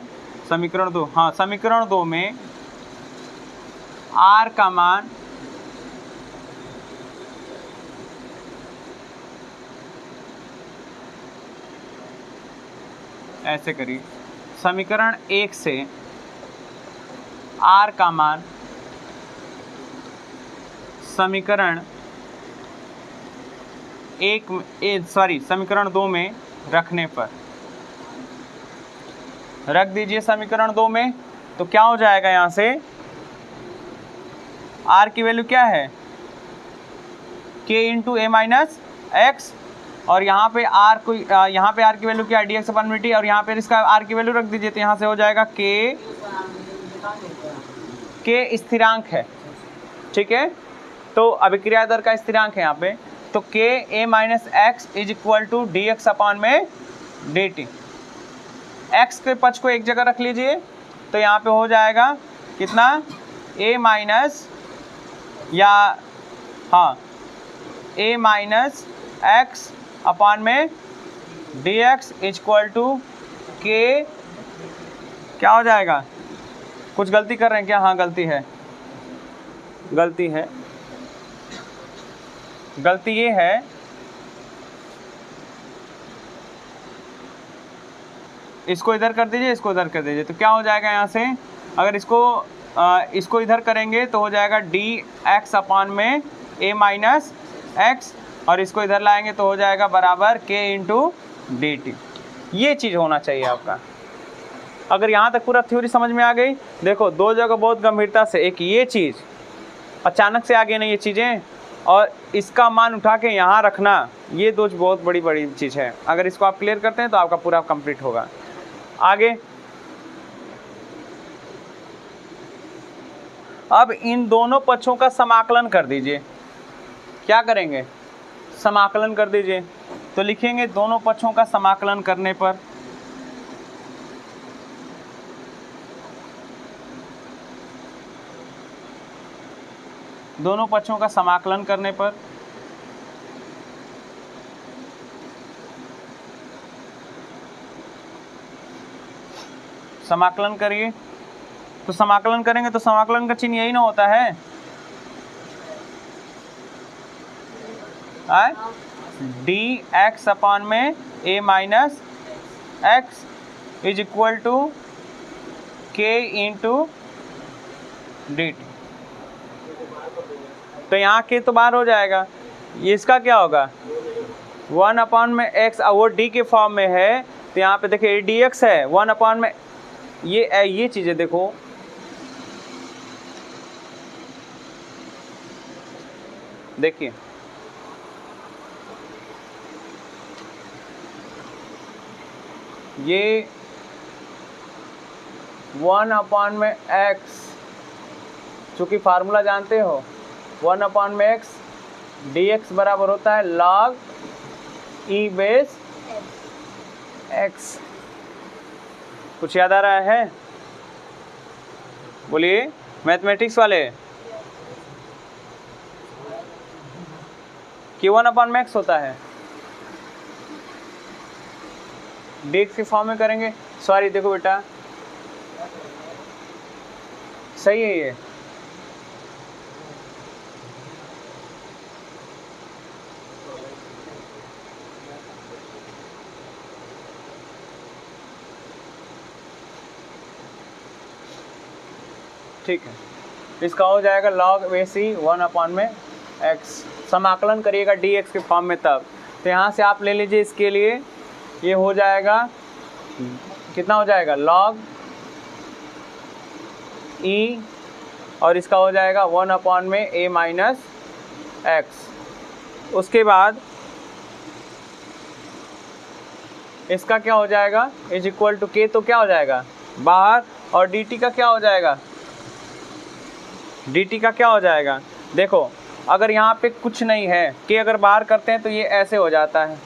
समीकरण 2, हाँ समीकरण 2 में आर का मान ऐसे करिए, समीकरण 1 से आर का मान समीकरण 2 में रखने पर, रख दीजिए समीकरण 2 में, तो क्या हो जाएगा, यहाँ से आर की वैल्यू क्या है, के इंटू ए माइनस एक्स, और यहाँ पे आर को, यहाँ पे आर की वैल्यू क्या है, डी एक्स अपन में टी, और यहाँ पे इसका आर की वैल्यू रख दीजिए, तो यहाँ से हो जाएगा के स्थिरांक है, ठीक है। तो अभिक्रिया दर का स्थिरांक है यहाँ पे, तो k a minus x is equal to d x upon में डी टी। एक्स के पक्ष को एक जगह रख लीजिए, तो यहाँ पे हो जाएगा कितना, ए माइनस, या हाँ ए माइनस एक्स अपान में dx इक्वल टू के, क्या हो जाएगा? कुछ गलती कर रहे हैं क्या? हाँ गलती है, गलती है। गलती ये है इसको इधर कर दीजिए, इसको इधर कर दीजिए, तो क्या हो जाएगा यहाँ से? अगर इसको इधर करेंगे तो हो जाएगा dx अपान में a माइनस एक्स, और इसको इधर लाएंगे तो हो जाएगा बराबर k इंटू डी टी। ये चीज़ होना चाहिए आपका। अगर यहाँ तक पूरा थ्योरी समझ में आ गई, देखो दो जगह बहुत गंभीरता से, एक ये चीज़ अचानक से आ गई ना ये चीज़ें, और इसका मान उठा के यहाँ रखना, ये दो बहुत बड़ी बड़ी चीज़ है। अगर इसको आप क्लियर करते हैं तो आपका पूरा कंप्लीट होगा। आगे अब इन दोनों पक्षों का समाकलन कर दीजिए। क्या करेंगे? समाकलन कर दीजिए। तो लिखेंगे दोनों पक्षों का समाकलन करने पर दोनों पक्षों का समाकलन करने पर समाकलन करिए। तो समाकलन करेंगे तो समाकलन का चिन्ह यही ना होता है, डी एक्स अपान में a minus x is equal to k into d t. तो यहाँ के तो बाहर हो जाएगा, ये इसका क्या होगा? 1 अपान में एक्स, वो डी के फॉर्म में है तो यहाँ पे देखिए डी एक्स है, 1 अपान में ये चीज़ें देखो, देखिए ये 1 अपान में एक्स, चूँकि फार्मूला जानते हो 1 अपान में एक्स डी एक्स बराबर होता है log ई बेस एक्स। कुछ याद आ रहा है? बोलिए मैथमेटिक्स वाले, कि 1 अपान में एक्स होता है, डी एक्स के फॉर्म में करेंगे। सॉरी देखो बेटा, सही है ये, ठीक है। इसका हो जाएगा log बेसी 1 अपान में एक्स। समाकलन करिएगा डी एक्स के फॉर्म में तब। तो यहाँ से आप ले लीजिए, इसके लिए ये हो जाएगा, कितना हो जाएगा? log ई, और इसका हो जाएगा 1 अपान में ए माइनस एक्स। उसके बाद इसका क्या हो जाएगा? इज इक्वल टू के, तो क्या हो जाएगा? बाहर, और डी टी का क्या हो जाएगा? डी टी का क्या हो जाएगा? देखो अगर यहाँ पे कुछ नहीं है, के अगर बाहर करते हैं तो ये ऐसे हो जाता है।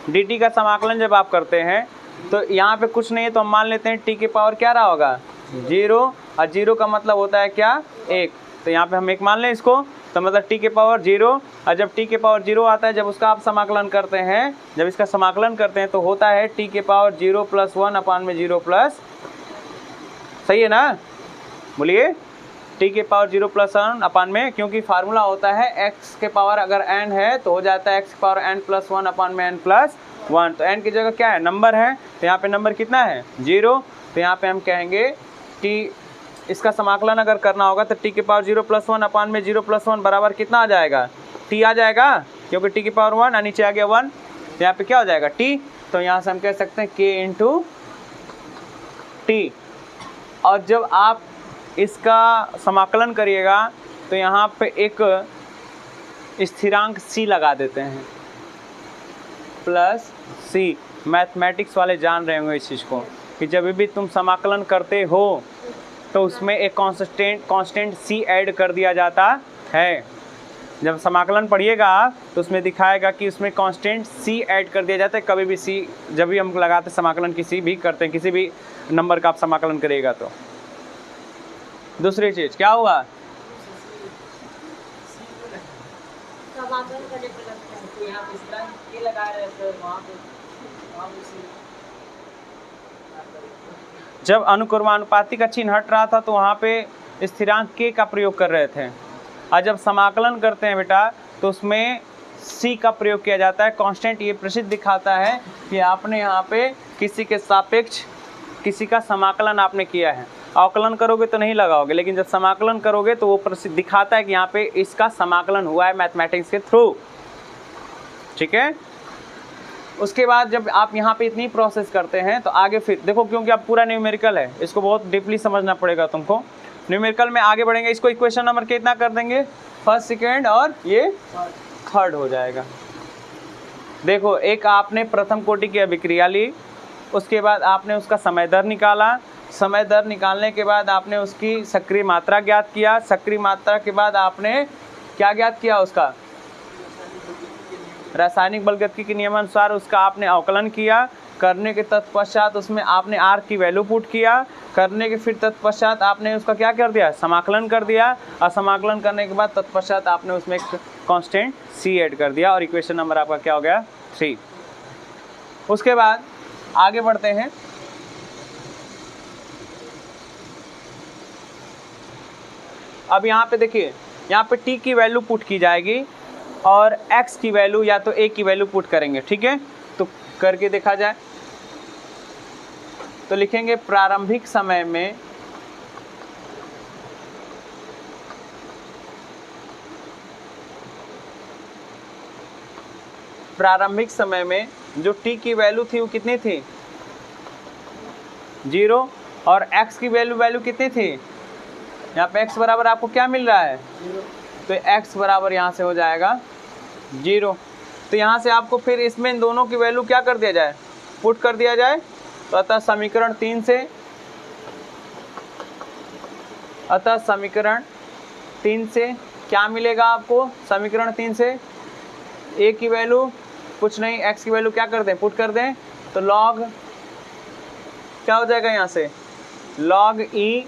डी टी का समाकलन जब आप करते हैं तो यहाँ पे कुछ नहीं है, तो हम मान लेते हैं टी के पावर क्या रहा होगा? 0, और 0 का मतलब होता है क्या? 1। तो यहाँ पे हम 1 मान लें इसको, तो मतलब टी के पावर 0, और जब टी के पावर 0 आता है, जब उसका आप समाकलन करते हैं, जब इसका समाकलन करते हैं तो होता है टी के पावर 0 प्लस 1 अपान में 0 प्लस, सही है ना? बोलिए, टी के पावर 0 प्लस 1 अपान में, क्योंकि फार्मूला होता है एक्स के पावर अगर n है तो हो जाता है एक्स के पावर n प्लस 1 अपान में n प्लस 1। तो n की जगह क्या है? नंबर है, तो यहाँ पे नंबर कितना है? 0। तो यहाँ पे हम कहेंगे कि इसका समाकलन अगर करना होगा तो टी के पावर 0 प्लस 1 अपान में 0 प्लस 1 बराबर कितना आ जाएगा? टी आ जाएगा, क्योंकि टी के पावर 1 और नीचे आ गया 1, तो यहाँ पे क्या हो जाएगा? टी। तो यहाँ से हम कह सकते हैं के इंटू टी। और जब आप इसका समाकलन करिएगा तो यहाँ पे एक स्थिरांक c लगा देते हैं, प्लस c। मैथमेटिक्स वाले जान रहे होंगे इस चीज़ को, कि जब भी तुम समाकलन करते हो तो उसमें एक कांस्टेंट c ऐड कर दिया जाता है। जब समाकलन पढ़िएगा आप तो उसमें दिखाएगा कि उसमें कांस्टेंट c ऐड कर दिया जाता है। कभी भी c, जब भी हम लगाते समाकलन किसी भी करते हैं, किसी भी नंबर का आप समाकलन करिएगा तो। दूसरी चीज़ क्या हुआ? समाकलन करने पर लगता है तो यहाँ पे स्थिरांक के लगा रहे हैं सर, वहाँ पे जब अनुक्रमानुपाती का चिन्ह हट रहा था तो वहाँ पे स्थिरांक के का प्रयोग कर रहे थे, और जब समाकलन करते हैं बेटा तो उसमें सी का प्रयोग किया जाता है। कांस्टेंट ये प्रसिद्ध दिखाता है कि आपने यहाँ पे किसी के सापेक्ष किसी का समाकलन आपने किया है। अवकलन करोगे तो नहीं लगाओगे, लेकिन जब समाकलन करोगे तो वो प्रसिद्ध दिखाता है कि यहाँ पे इसका समाकलन हुआ है मैथमेटिक्स के थ्रू। ठीक है, उसके बाद जब आप यहाँ पे इतनी प्रोसेस करते हैं तो आगे फिर देखो, क्योंकि अब पूरा न्यूमेरिकल है, इसको बहुत डीपली समझना पड़ेगा तुमको। न्यूमेरिकल में आगे बढ़ेंगे, इसको इक्वेशन नंबर कितना कर देंगे, फर्स्ट सेकेंड और ये थर्ड हो जाएगा। देखो, एक आपने प्रथम कोटि की अभिक्रिया ली, उसके बाद आपने उसका समय दर निकाला, समय दर निकालने के बाद आपने उसकी सक्रिय मात्रा ज्ञात किया, सक्रिय मात्रा के बाद आपने क्या ज्ञात किया, उसका रासायनिक बलगतिकी के नियमानुसार उसका आपने अवकलन किया। करने के तत्पश्चात उसमें आपने आर की वैल्यू पुट किया, करने के फिर तत्पश्चात आपने उसका क्या कर दिया, समाकलन कर दिया, और समाकलन करने के बाद तत्पश्चात आपने उसमें एक कांस्टेंट सी ऐड कर दिया, और इक्वेशन नंबर आपका क्या हो गया, 3। उसके बाद आगे बढ़ते हैं। अब यहाँ पे देखिए, यहाँ पे टी की वैल्यू पुट की जाएगी और x की वैल्यू या तो a की वैल्यू पुट करेंगे। ठीक है, तो करके देखा जाए तो लिखेंगे प्रारंभिक समय में जो t की वैल्यू थी वो कितनी थी, 0, और x की वैल्यू कितनी थी, यहाँ पे x बराबर आपको क्या मिल रहा है, तो x बराबर यहाँ से हो जाएगा 0। तो यहाँ से आपको फिर इसमें इन दोनों की वैल्यू क्या कर दिया जाए, पुट कर दिया जाए। तो अतः समीकरण 3 से क्या मिलेगा आपको, समीकरण 3 से a की वैल्यू कुछ नहीं, x की वैल्यू क्या कर दें, पुट कर दें, तो log क्या हो जाएगा, यहाँ से log e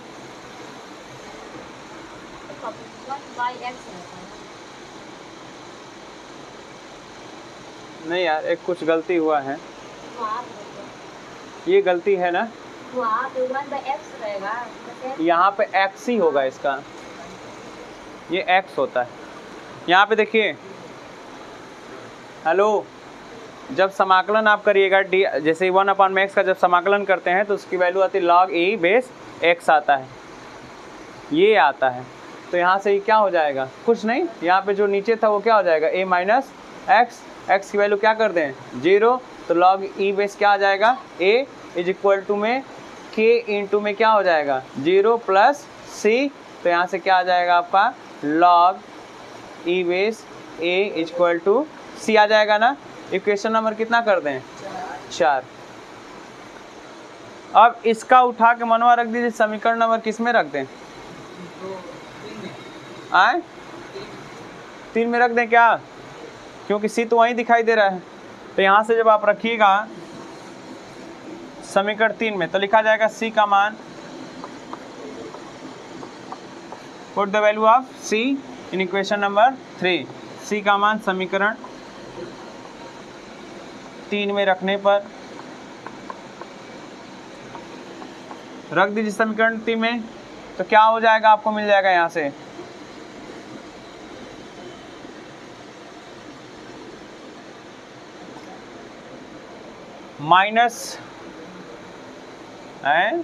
नहीं यार, एक कुछ गलती हुआ है, ये गलती है ना, यहाँ पे x ही होगा इसका, ये x होता है। यहाँ पे देखिए, हेलो, जब समाकलन आप करिएगा डी, जैसे 1/x का जब समाकलन करते हैं तो उसकी वैल्यू आती है log e बेस x आता है, ये आता है। तो यहाँ से ये क्या हो जाएगा, कुछ नहीं, यहाँ पे जो नीचे था वो क्या हो जाएगा, a माइनस x की वैल्यू क्या कर दें, 0, तो log e बेस क्या आ जाएगा, a इज इक्वल टू में k इंटू में क्या हो जाएगा, 0 प्लस c, तो यहाँ से क्या आ जाएगा आपका log e base a is equal to c आ जाएगा ना। इक्वेशन नंबर कितना कर दें, 4। अब इसका उठा के मनवा रख दीजिए, समीकरण नंबर किस में रख दें, आए 3 में रख दें क्या, क्योंकि सी तो वहीं दिखाई दे रहा है। तो यहाँ से जब आप रखिएगा समीकरण 3 में, तो लिखा जाएगा सी का मान, put the value of C in equation number 3। C का मान समीकरण 3 में रखने पर रख दीजिए समीकरण 3 में, तो क्या हो जाएगा, आपको मिल जाएगा यहाँ से माइनस है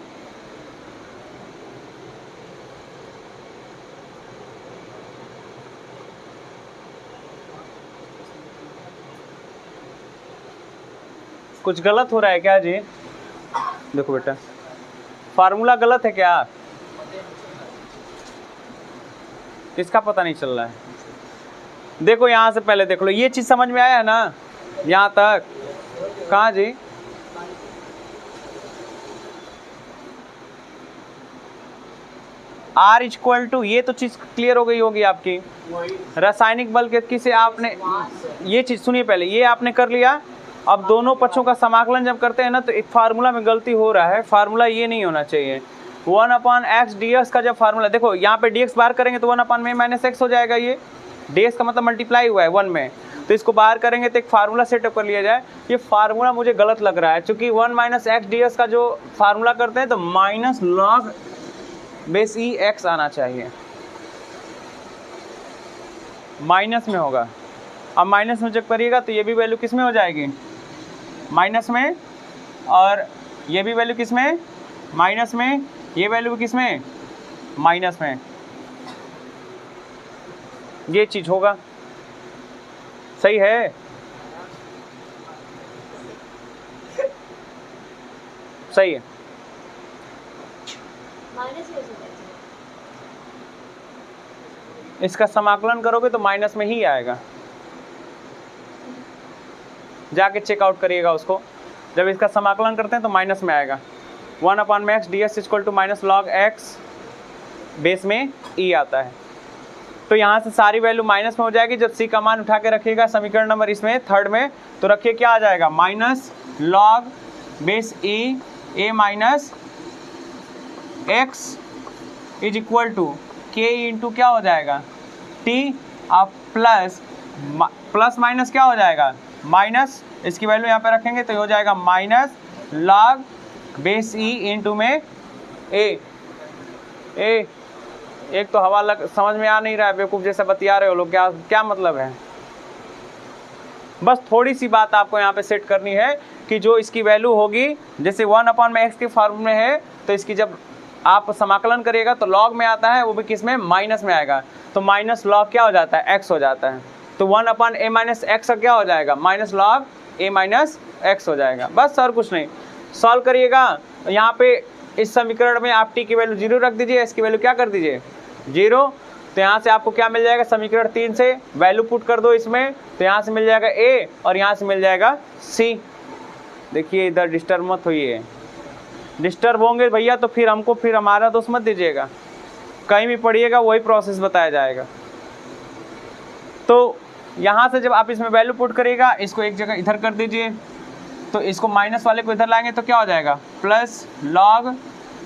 कुछ गलत हो रहा है क्या जी, देखो बेटा फार्मूला गलत है क्या, इसका पता नहीं चल रहा है। देखो यहाँ से पहले देख लो, ये चीज समझ में आया है ना, यहाँ तक कहाँ जी, R इक्वल टू, ये तो चीज क्लियर हो गई होगी आपकी, रासायनिक बलगतिकी से आपने ये चीज सुनिए, पहले ये आपने कर लिया। अब दोनों पक्षों का समाकलन जब करते हैं ना, तो एक फार्मूला में गलती हो रहा है, फार्मूला ये नहीं होना चाहिए। 1/x dx का जब फार्मूला, देखो यहाँ पे dx बाहर करेंगे तो 1/में माइनस x हो जाएगा ये, ds का मतलब मल्टीप्लाई हुआ है 1 में, तो इसको बाहर करेंगे तो एक फार्मूला सेटअप कर लिया जाए। ये फार्मूला मुझे गलत लग रहा है, क्योंकि 1 माइनस एक्स डी एस का जो फार्मूला करते हैं तो माइनस लॉग बेस ई एक्स आना चाहिए, माइनस में होगा। अब माइनस में जब करिएगा तो ये भी वैल्यू किस में हो जाएगी, माइनस में, और ये भी वैल्यू किस में, माइनस में, ये वैल्यू किस में, माइनस में। ये चीज़ होगा, सही है, सही है। इसका समाकलन करोगे तो माइनस में ही आएगा, जाके चेकआउट करिएगा उसको। जब इसका समाकलन करते हैं तो माइनस में आएगा। 1/x ds equal to minus log x base में ई आता है। तो यहाँ से सारी वैल्यू माइनस में हो जाएगी। जब c का मान उठा के रखिएगा समीकरण नंबर इसमें थर्ड में, तो रखिए क्या आ जाएगा, minus log base e a minus x is equal to k into क्या हो जाएगा टी, अब प्लस माइनस क्या हो जाएगा, माइनस, इसकी वैल्यू यहाँ पे रखेंगे तो हो जाएगा minus log base E into में ए। एक तो हवा लग समझ में आ नहीं रहा है, बेवकूफ़ जैसा बतिया रहे हो लोग, क्या मतलब है। बस थोड़ी सी बात आपको यहाँ पे सेट करनी है कि जो इसकी वैल्यू होगी, जैसे 1/x के फॉर्म में है, तो इसकी जब आप समाकलन करिएगा तो लॉग में आता है, वो भी किस में, माइनस में आएगा। तो माइनस लॉग क्या हो जाता है, एक्स हो जाता है। तो 1/a माइनस एक्स क्या हो जाएगा, minus log a minus x हो जाएगा। बस और कुछ नहीं। सॉल्व करिएगा, यहाँ पे इस समीकरण में आप t की वैल्यू 0 रख दीजिए, इसकी वैल्यू क्या कर दीजिए 0। तो यहाँ से आपको क्या मिल जाएगा, समीकरण 3 से वैल्यू पुट कर दो इसमें, तो यहाँ से मिल जाएगा a और यहाँ से मिल जाएगा c। देखिए इधर डिस्टर्ब मत होइए, डिस्टर्ब होंगे भैया तो फिर हमको फिर हमारा दोस्त मत दीजिएगा, कहीं भी पढ़िएगा वही प्रोसेस बताया जाएगा। तो यहाँ से जब आप इसमें वैल्यू पुट करिएगा, इसको एक जगह इधर कर दीजिए, तो इसको माइनस वाले को इधर लाएंगे तो क्या हो जाएगा, प्लस लॉग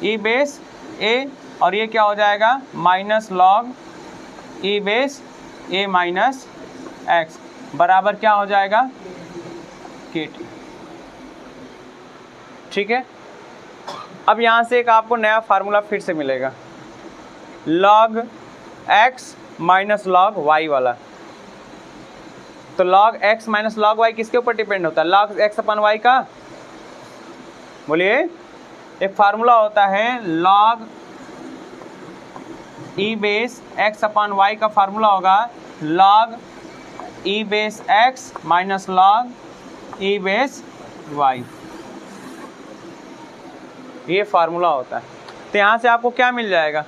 ई बेस ए, और ये क्या हो जाएगा, माइनस लॉग ई बेस ए माइनस एक्स बराबर क्या हो जाएगा, के टी। ठीक है। अब यहाँ से एक आपको नया फार्मूला फिर से मिलेगा, log x minus log y वाला। तो log x minus log y किसके ऊपर डिपेंड होता है, log x अपन y का। बोलिए, एक फार्मूला होता है log e बेस x अपन y का फार्मूला होगा log e base x minus log e base y, ये फार्मूला होता है। तो यहाँ से आपको क्या मिल जाएगा,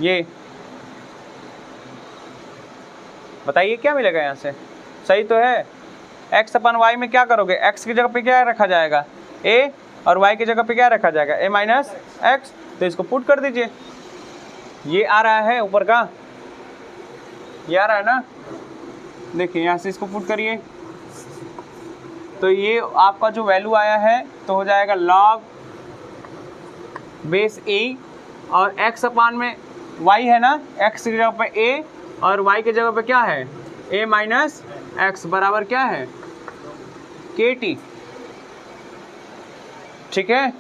ये बताइए क्या मिलेगा यहाँ से, सही तो है। x अपन y में क्या करोगे, x की जगह पे क्या रखा जाएगा a, और y की जगह पे क्या रखा जाएगा a माइनस एक्स। तो इसको पुट कर दीजिए, ये आ रहा है ऊपर का, ये आ रहा है ना, देखिए यहाँ से इसको पुट करिए, तो ये आपका जो वैल्यू आया है तो हो जाएगा log बेस e, और x अपान में y है ना, x की जगह पे a और y की जगह पे क्या है a माइनस एक्स बराबर क्या है के टी। ठीक है,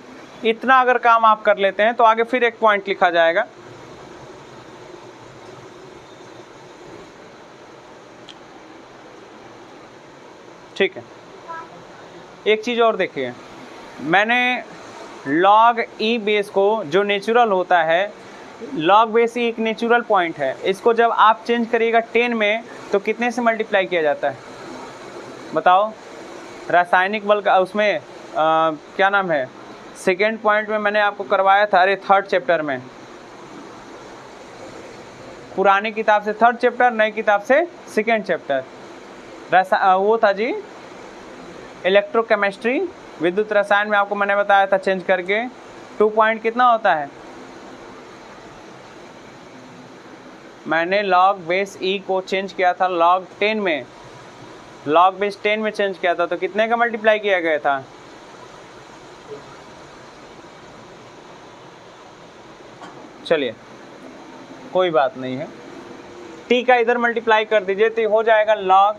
इतना अगर काम आप कर लेते हैं तो आगे फिर एक पॉइंट लिखा जाएगा। ठीक है, एक चीज़ और देखिए, मैंने log e बेस को जो नेचुरल होता है, log बेस ही एक नेचुरल पॉइंट है, इसको जब आप चेंज करिएगा 10 में तो कितने से मल्टीप्लाई किया जाता है बताओ, रासायनिक बल का उसमें क्या नाम है, सेकेंड पॉइंट में मैंने आपको करवाया था, अरे थर्ड चैप्टर में, पुरानी किताब से थर्ड चैप्टर, नई किताब से सेकेंड चैप्टर, वो था जी इलेक्ट्रोकेमिस्ट्री, विद्युत रसायन में आपको मैंने बताया था चेंज करके 2 पॉइंट कितना होता है। मैंने log बेस e को चेंज किया था log 10 में, log बेस 10 में चेंज किया था, तो कितने का मल्टीप्लाई किया गया था, चलिए कोई बात नहीं है, टी का इधर मल्टीप्लाई कर दीजिए तो हो जाएगा लॉग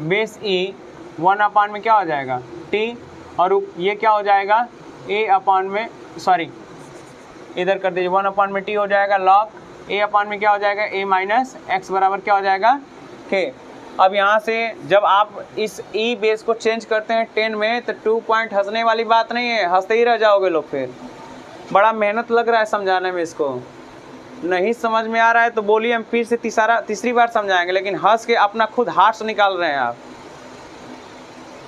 बेस ई 1 में क्या हो जाएगा टी, और ये क्या हो जाएगा a में, सॉरी इधर कर दीजिए 1 में टी हो जाएगा लॉग a में क्या हो जाएगा a माइनस एक्स बराबर क्या हो जाएगा k। अब यहाँ से जब आप इस e बेस को चेंज करते हैं 10 में तो 2 पॉइंट हंसने वाली बात नहीं है, हंसते ही रह जाओगे लोग। फिर बड़ा मेहनत लग रहा है समझाने में, इसको नहीं समझ में आ रहा है तो बोलिए, हम फिर से तीसरी बार समझाएंगे, लेकिन हंस के अपना खुद हार्ट्स निकाल रहे हैं आप।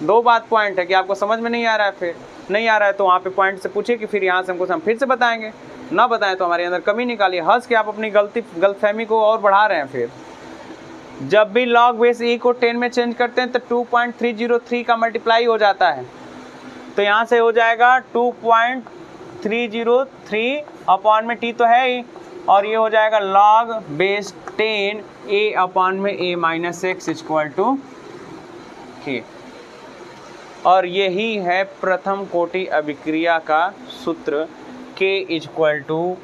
2 बात पॉइंट है कि आपको समझ में नहीं आ रहा है, फिर नहीं आ रहा है तो वहाँ पे पॉइंट से पूछिए कि फिर यहाँ से हमको हम फिर से बताएंगे, ना बताएं तो हमारे अंदर कमी निकालिए। हंस के आप अपनी गलतफहमी को और बढ़ा रहे हैं। फिर जब भी log बेस e को 10 में चेंज करते हैं तो 2.303 का मल्टीप्लाई हो जाता है, तो यहाँ से हो जाएगा 2.303 अपॉन में t तो है ही, और ये हो जाएगा log बेस 10 a में a minus x equal to k। और यही है प्रथम कोटि अभिक्रिया का सूत्र, k इक्वल टू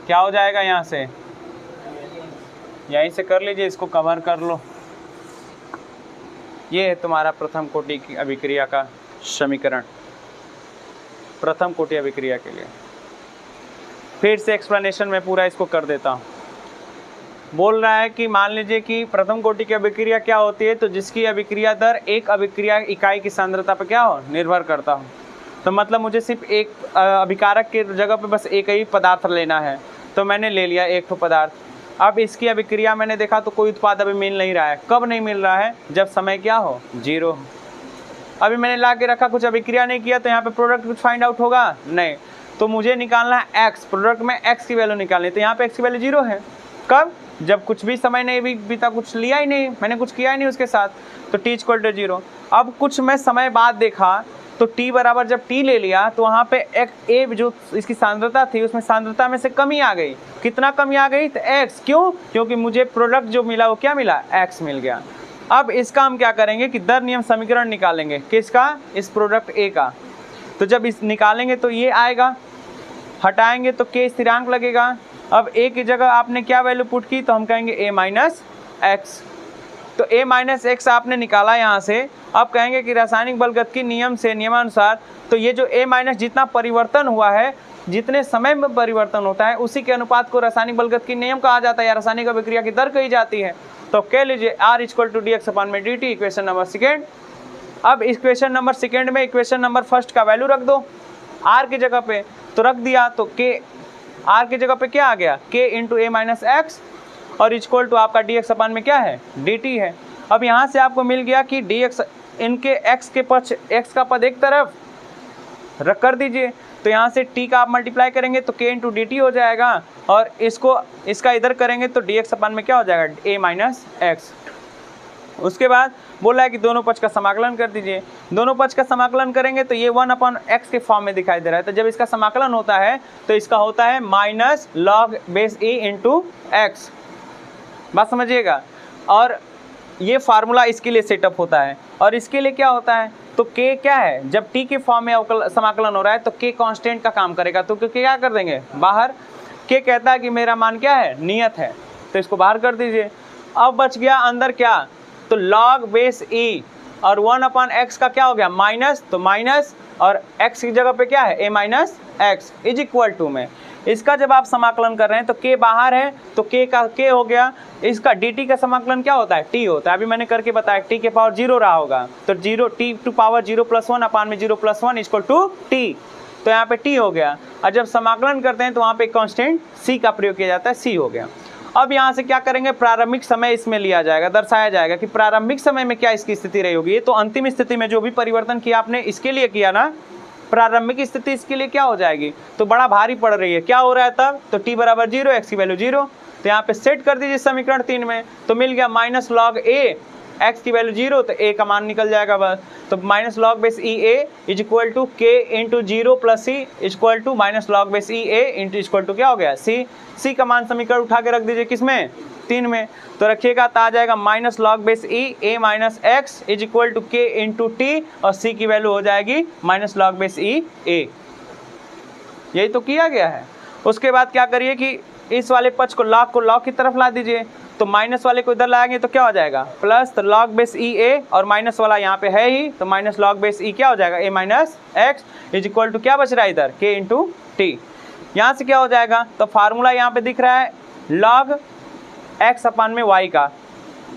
क्या हो जाएगा, यहाँ से यहीं से कर लीजिए, इसको कवर कर लो। ये है तुम्हारा प्रथम कोटि की अभिक्रिया का समीकरण, प्रथम कोटि अभिक्रिया के लिए। फिर से एक्सप्लेनेशन में पूरा इसको कर देता हूँ। बोल रहा है कि मान लीजिए कि प्रथम कोटि की अभिक्रिया क्या होती है, तो जिसकी अभिक्रिया दर एक अभिक्रिया इकाई की सांद्रता पर क्या हो निर्भर करता हो। तो मतलब मुझे सिर्फ एक अभिकारक के जगह पे बस एक ही पदार्थ लेना है, तो मैंने ले लिया एक ठो पदार्थ। अब इसकी अभिक्रिया मैंने देखा तो कोई उत्पाद अभी मिल नहीं रहा है। कब नहीं मिल रहा है, जब समय क्या हो 0 हो। अभी मैंने ला के रखा, कुछ अभिक्रिया नहीं किया, तो यहाँ पे प्रोडक्ट कुछ फाइंड आउट होगा नहीं, तो मुझे निकालना है x, प्रोडक्ट में x की वैल्यू निकालनी, तो यहाँ पे x की वैल्यू 0 है। कब, जब कुछ भी समय नहीं भी बीता, कुछ लिया ही नहीं, मैंने कुछ किया ही नहीं उसके साथ, तो t इक्वल टू 0। अब कुछ मैं समय बाद देखा तो t बराबर जब t ले लिया तो वहाँ पे a जो इसकी सांद्रता थी उसमें सांद्रता में से कमी आ गई। कितना कमी आ गई, तो x। क्यों, क्योंकि मुझे प्रोडक्ट जो मिला वो क्या मिला, x मिल गया। अब इसका हम क्या करेंगे कि दर नियम समीकरण निकालेंगे, किसका, इस प्रोडक्ट a का। तो जब इस निकालेंगे तो ये आएगा, हटाएंगे तो k स्थिरांक लगेगा। अब a की जगह आपने क्या वैल्यू पुट की, तो हम कहेंगे a माइनस एक्स। तो a माइनस एक्स आपने निकाला यहाँ से। अब कहेंगे कि रासायनिक बलगतिकी नियम से, नियमानुसार, तो ये जो a माइनस जितना परिवर्तन हुआ है, जितने समय में परिवर्तन होता है, उसी के अनुपात को रासायनिक बलगतिकी नियम कहा जाता है या रासायनिक अभिक्रिया की दर कही जाती है। तो कह लीजिए r equal to dx upon में dt, इक्वेशन नंबर सेकेंड। अब इक्वेशन नंबर सेकेंड में इक्वेशन नंबर फर्स्ट का वैल्यू रख दो r की जगह पे, तो रख दिया, तो k r की जगह पे क्या आ गया, k into a minus x, और इक्वल टू आपका dx अपॉन में क्या है, dt है। अब यहाँ से आपको मिल गया कि dx, इनके x के पक्ष, x का पद एक तरफ रख कर दीजिए, तो यहाँ से t का आप मल्टीप्लाई करेंगे तो k इंटू dt हो जाएगा, और इसको इसका इधर करेंगे तो dx अपॉन में क्या हो जाएगा, a माइनस एक्स। उसके बाद बोला है कि दोनों पक्ष का समाकलन कर दीजिए। दोनों पक्ष का समाकलन करेंगे तो ये 1/x के फॉर्म में दिखाई दे रहा है, तो जब इसका समाकलन होता है तो इसका होता है minus log base e into x. बात समझिएगा। और ये फार्मूला इसके लिए सेटअप होता है, और इसके लिए क्या होता है, तो k क्या है, जब t के फॉर्म में समाकलन हो रहा है तो k कांस्टेंट का काम करेगा, तो k क्या कर देंगे बाहर। k कहता है कि मेरा मान क्या है, नियत है, तो इसको बाहर कर दीजिए। अब बच गया अंदर क्या, तो log बेस e, और 1/x का क्या हो गया, माइनस, तो माइनस, और x की जगह पे क्या है, a minus x is equal to में। इसका जब आप समाकलन कर रहे हैं तो k बाहर है, तो k का k हो गया। इसका dt का समाकलन क्या होता है, t होता है। अभी मैंने करके बताया t के पावर 0 रहा होगा, तो 0 t टू पावर 0 + 1 अपान में 0 + 1 इक्वल टू t, तो यहाँ पे t हो गया। और जब समाकलन करते हैं तो वहाँ पे कांस्टेंट c का प्रयोग किया जाता है, c हो गया। अब यहाँ से क्या करेंगे, प्रारंभिक समय इसमें लिया जाएगा, दर्शाया जाएगा कि प्रारंभिक समय में क्या इसकी स्थिति रही होगी। तो अंतिम स्थिति में जो भी परिवर्तन किया आपने इसके लिए किया ना, प्रारंभिक स्थिति इसके लिए क्या हो जाएगी, तो बड़ा भारी पड़ रही है। क्या हो रहा है तब, तो t बराबर 0, x की वैल्यू 0, तो यहाँ पे सेट कर दीजिए समीकरण 3 में, तो मिल गया माइनस log a, x की वैल्यू 0, तो a का मान निकल जाएगा बस। तो minus log base e a is equal to k into 0 plus c equal to minus log base e a into equal to क्या हो गया, c का मान समीकरण उठा के रख दीजिए किसमें, 3 में, तो रखिएगा तो आ जाएगा minus log base e a minus x is equal to k into t, और c की वैल्यू हो जाएगी minus log base e a। यही तो किया गया है। उसके बाद क्या करिए कि इस वाले पक्ष को log की तरफ ला दीजिए, तो माइनस वाले को इधर लाएंगे तो क्या हो जाएगा प्लस, तो log बेस ई ए और माइनस वाला यहाँ पे है ही, तो माइनस log बेस ई क्या हो जाएगा a minus x is equal to क्या बच रहा है इधर k इंटू टी। यहाँ से क्या हो जाएगा, तो फार्मूला यहाँ पे दिख रहा है log x अपान में y का,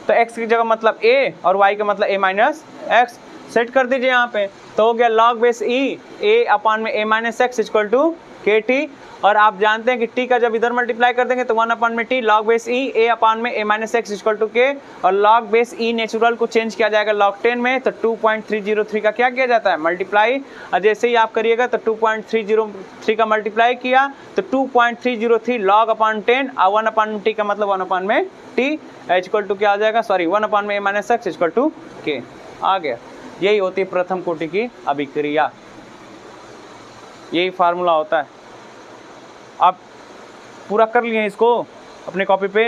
तो x की जगह मतलब a और y का मतलब a माइनस एक्स, सेट कर दीजिए यहाँ पे, तो हो गया log base e a upon में a minus x equal to k t. और आप जानते हैं कि t का जब इधर मल्टीप्लाई कर देंगे तो 1 अपान में t log base e a upon में a minus x equal to k, और log बेस ई नेचुरल को चेंज किया जाएगा log 10 में, तो 2.303 का क्या किया जाता है मल्टीप्लाई, और जैसे ही आप करिएगा तो 2.303 का मल्टीप्लाई किया तो 2.303 log अपान 10 और 1 अपान t का मतलब 1 अपान में t इक्वल टू क्या आ जाएगा, सॉरी 1 अपान में a minus x equal to k आ गया। यही होती है प्रथम कोटि की अभिक्रिया, यही फार्मूला होता है। आप पूरा कर लिए इसको अपने कॉपी पे,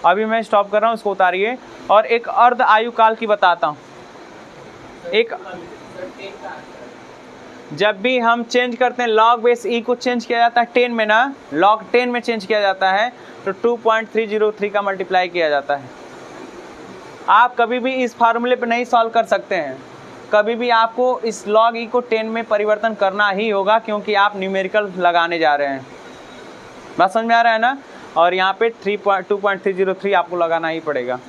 अभी मैं स्टॉप कर रहा हूँ, इसको उतारिए। और एक अर्ध आयु काल की बताता हूँ। एक जब भी हम चेंज करते हैं log बेस ई को चेंज किया जाता है 10 में ना, log 10 में चेंज किया जाता है तो 2.303 का मल्टीप्लाई किया जाता है। आप कभी भी इस फार्मूले पे नहीं सॉल्व कर सकते हैं, कभी भी आपको इस log e को 10 में परिवर्तन करना ही होगा, क्योंकि आप न्यूमेरिकल लगाने जा रहे हैं। बात समझ में आ रहा है ना। और यहाँ पे 2.303 आपको लगाना ही पड़ेगा।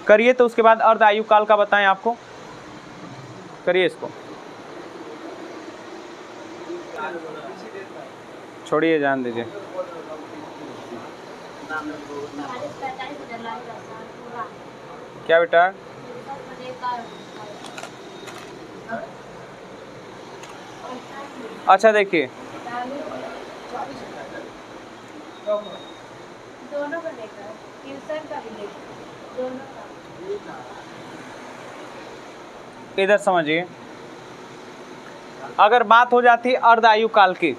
करिए, तो उसके बाद अर्ध आयु काल का बताएं आपको, करिए इसको, छोड़िए जान दीजिए। क्या बेटा, अच्छा देखिए, दोनों का लेकर ट्यूशन का भी लेकर दोनों का। इधर समझिए, अगर बात हो जाती है अर्ध आयु काल की,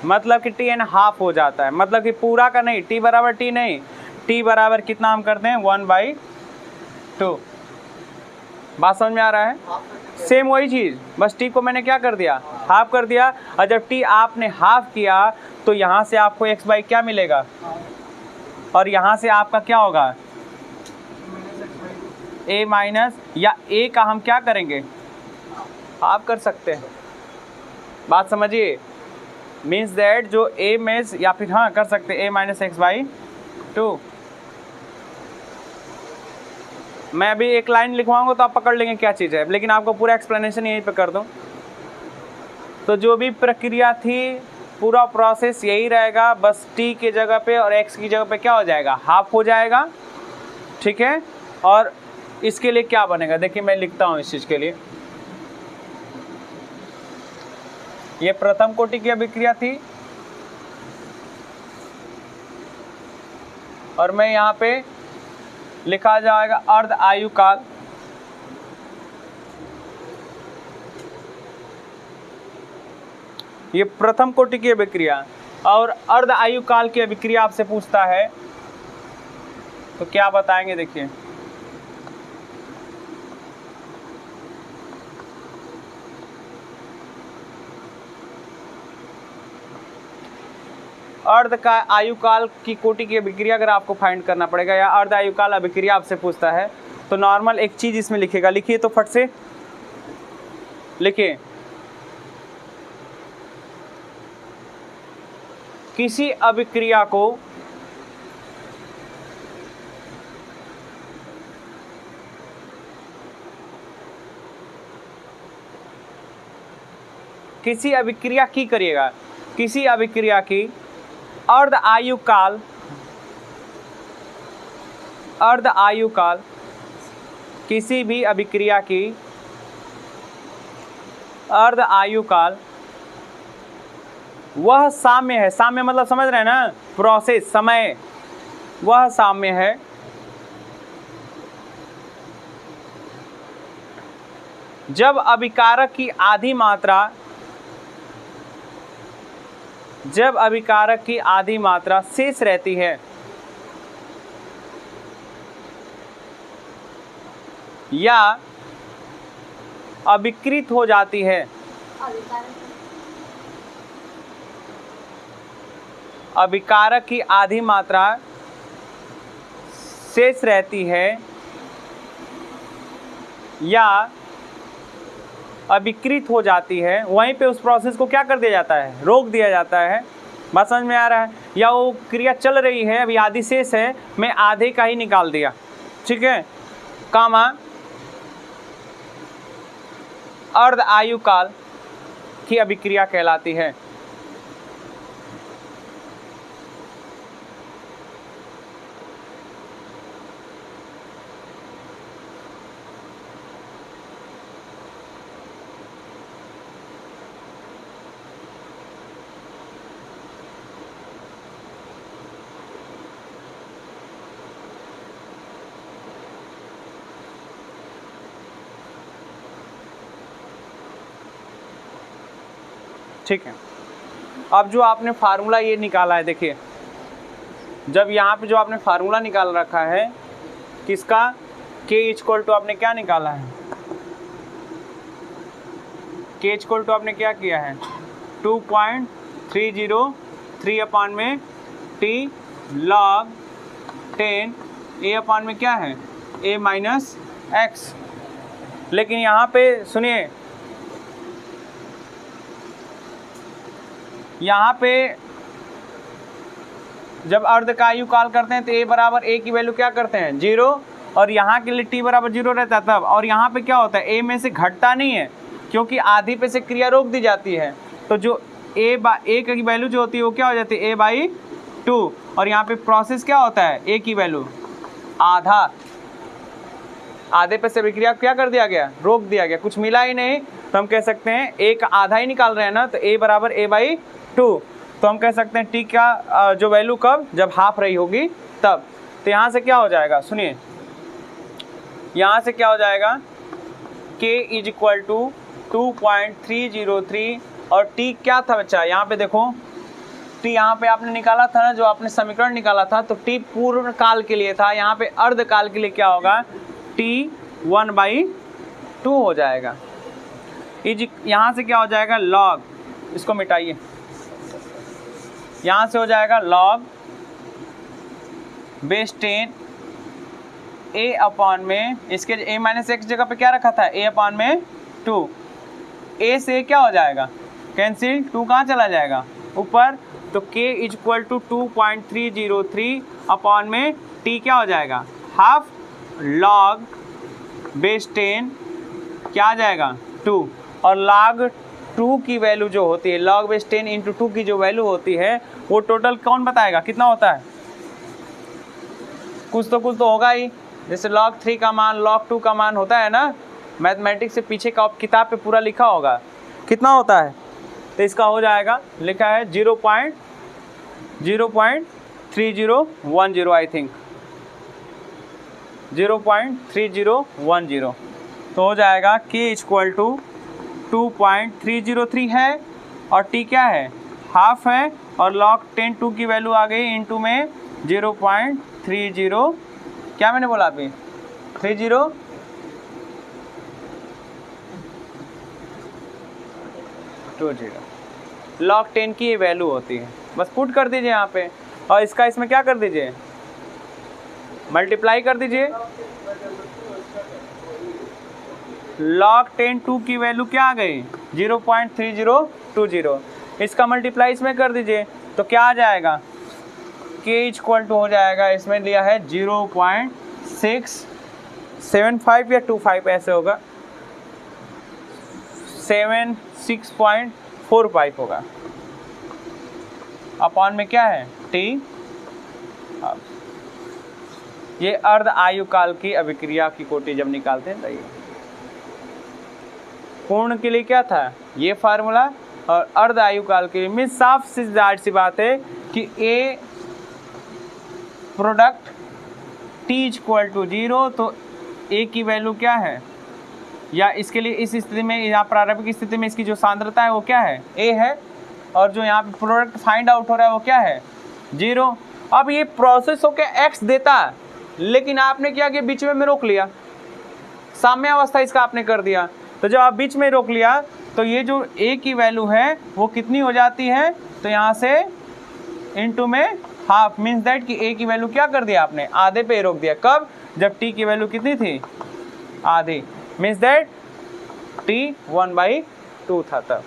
मतलब कि t½ हो जाता है, मतलब कि पूरा का नहीं, t बराबर t नहीं, t बराबर कितना हम करते हैं 1/2। बात समझ में आ रहा है। सेम वही चीज़, बस t को मैंने क्या कर दिया, हाफ कर दिया, और जब t आपने हाफ किया तो यहाँ से आपको x बाई क्या मिलेगा, और यहाँ से आपका क्या होगा a माइनस, या a का हम क्या करेंगे हाफ कर सकते हैं। बात समझिए, मीन्स दैट जो a में, या फिर हाँ कर सकते हैं a माइनस एक्स बाई 2। मैं अभी एक लाइन लिखवाऊंगा तो आप पकड़ लेंगे क्या चीज़ है, लेकिन आपको पूरा एक्सप्लेनेशन यहीं पे कर दूं। तो जो भी प्रक्रिया थी, पूरा प्रोसेस यही रहेगा, बस t के जगह पे और x की जगह पे क्या हो जाएगा, हाफ हो जाएगा, ठीक है। और इसके लिए क्या बनेगा, देखिए मैं लिखता हूँ इस चीज़ के लिए। ये प्रथम कोटि की अभिक्रिया थी, और मैं यहाँ पे लिखा जाएगा अर्ध आयु काल। ये प्रथम कोटि की अभिक्रिया, और अर्ध आयु काल की अभिक्रिया आपसे पूछता है तो क्या बताएंगे, देखिए अर्ध का आयु काल की कोटि की अभिक्रिया अगर आपको फाइंड करना पड़ेगा, या अर्ध आयु काल अभिक्रिया आपसे पूछता है, तो नॉर्मल एक चीज इसमें लिखेगा, लिखिए तो फट से लिखिए, किसी अभिक्रिया को किसी अभिक्रिया की करिएगा, किसी अभिक्रिया की अर्ध आयु काल, अर्ध आयु काल, किसी भी अभिक्रिया की अर्ध आयु काल वह साम्य है, साम्य मतलब समझ रहे हैं ना, प्रोसेस समय, वह साम्य है जब अभिकारक की आधी मात्रा, जब अभिकारक की आधी मात्रा शेष रहती है या अभिकृत हो जाती है, अभिकारक की आधी मात्रा शेष रहती है या अभिकृत हो जाती है, वहीं पे उस प्रोसेस को क्या कर दिया जाता है, रोक दिया जाता है। बात समझ में आ रहा है? या वो क्रिया चल रही है, अभी आधी शेष है, मैं आधे का ही निकाल दिया, ठीक है, कामा अर्ध आयु काल की अभिक्रिया कहलाती है। ठीक है, अब जो आपने फार्मूला ये निकाला है, देखिए जब यहाँ पे जो आपने फार्मूला निकाल रखा है किसका, k इक्वल टू आपने क्या निकाला है, k इक्वल टू आपने क्या किया है 2.303 अपान में t log 10 a अपान में क्या है a माइनस x। लेकिन यहाँ पे सुनिए, यहाँ पे जब अर्ध का आयु काल करते हैं तो a बराबर a की वैल्यू क्या करते हैं 0, और यहाँ के लिए t बराबर 0 रहता है तब, और यहाँ पे क्या होता है a में से घटता नहीं है क्योंकि आधी पे से क्रिया रोक दी जाती है, तो जो a की वैल्यू जो होती है वो क्या हो जाती है a/2, और यहाँ पे प्रोसेस क्या होता है a की वैल्यू आधे पे से विक्रिया क्या कर दिया गया, रोक दिया गया, कुछ मिला ही नहीं, तो हम कह सकते हैं a का आधा ही निकाल रहे हैं ना, तो a बराबर a/2, तो हम कह सकते हैं t का जो वैल्यू कब, जब हाफ रही होगी तब। तो यहाँ से क्या हो जाएगा, सुनिए यहाँ से क्या हो जाएगा k इज इक्वल टू 2.303, और t क्या था बच्चा, यहाँ पे देखो t यहाँ पे आपने निकाला था ना, जो आपने समीकरण निकाला था, तो t पूर्ण काल के लिए था, यहाँ पे अर्ध काल के लिए क्या होगा t 1/2 हो जाएगा। इज यहाँ से क्या हो जाएगा log, इसको मिटाइए, यहाँ से हो जाएगा log बेस 10 a अपान में, इसके a माइनस x जगह पे क्या रखा था a अपान में 2, a से क्या हो जाएगा कैंसिल, 2 कहाँ चला जाएगा ऊपर, तो k इज इक्वल टू 2.303 अपान में t क्या हो जाएगा हाफ log बेस 10 क्या आ जाएगा 2, और log 2 की वैल्यू जो होती है, log बेस 10 इंटू 2 की जो वैल्यू होती है वो टोटल कौन बताएगा कितना होता है, कुछ तो होगा ही, जैसे log 3 का मान log 2 का मान होता है ना, मैथमेटिक्स से पीछे का किताब पे पूरा लिखा होगा कितना होता है, तो इसका हो जाएगा लिखा है 0.3010 आई थिंक 0.3010, तो हो जाएगा k इक्वल टू 2.303 है और t क्या है हाफ है, और log 10 2 की वैल्यू आ गई इंटू में 0.30, क्या मैंने बोला अभी 30 20 log 10 की ये वैल्यू होती है, बस पुट कर दीजिए यहाँ पे, और इसका इसमें क्या कर दीजिए मल्टीप्लाई कर दीजिए, log 10 2 की वैल्यू क्या आ गई 0.3020, इसका मल्टीप्लाई इसमें कर दीजिए तो क्या आ जाएगा k इक्वल टू हो जाएगा, इसमें लिया है 0.675 या 25 ऐसे होगा, 76.45 होगा, अपॉन में क्या है t। ये अर्ध आयु काल की अभिक्रिया की कोटि जब निकालते हैं तो ये पूर्ण के लिए क्या था ये फार्मूला, और अर्ध आयु काल के लिए मीन्स साफ सी जाहिर सी बात है कि a product t equal to 0, तो a की वैल्यू क्या है, या इसके लिए इस स्थिति में, यहाँ प्रारंभिक स्थिति में इसकी जो सांद्रता है वो क्या है a है, और जो यहाँ पे प्रोडक्ट फाइंड आउट हो रहा है वो क्या है 0। अब ये प्रोसेस होकर x देता है, लेकिन आपने क्या किया बीच में रोक लिया, साम्यावस्था इसका आपने कर दिया, तो जब आप बीच में रोक लिया तो ये जो a की वैल्यू है वो कितनी हो जाती है, तो यहाँ से इनटू में हाफ, मीन्स दैट कि ए की वैल्यू क्या कर दिया आपने, आधे पे रोक दिया। कब? जब टी की वैल्यू कितनी थी, आधी, मीन्स दैट टी 1/2 था तब।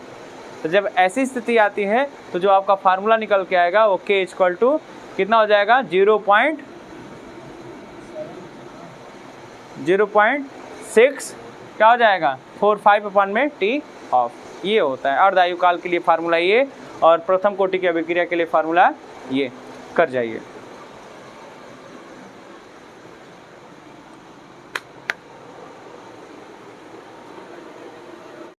तो जब ऐसी स्थिति आती है तो जो आपका फार्मूला निकल के आएगा वो k इक्वल टू कितना हो जाएगा, 0.6 क्या हो जाएगा, 45 अपन में टी ऑफ। ये होता है अर्ध आयुकाल के लिए फार्मूला ये, और प्रथम कोटि की अभिक्रिया के लिए फार्मूला ये। कर जाइए।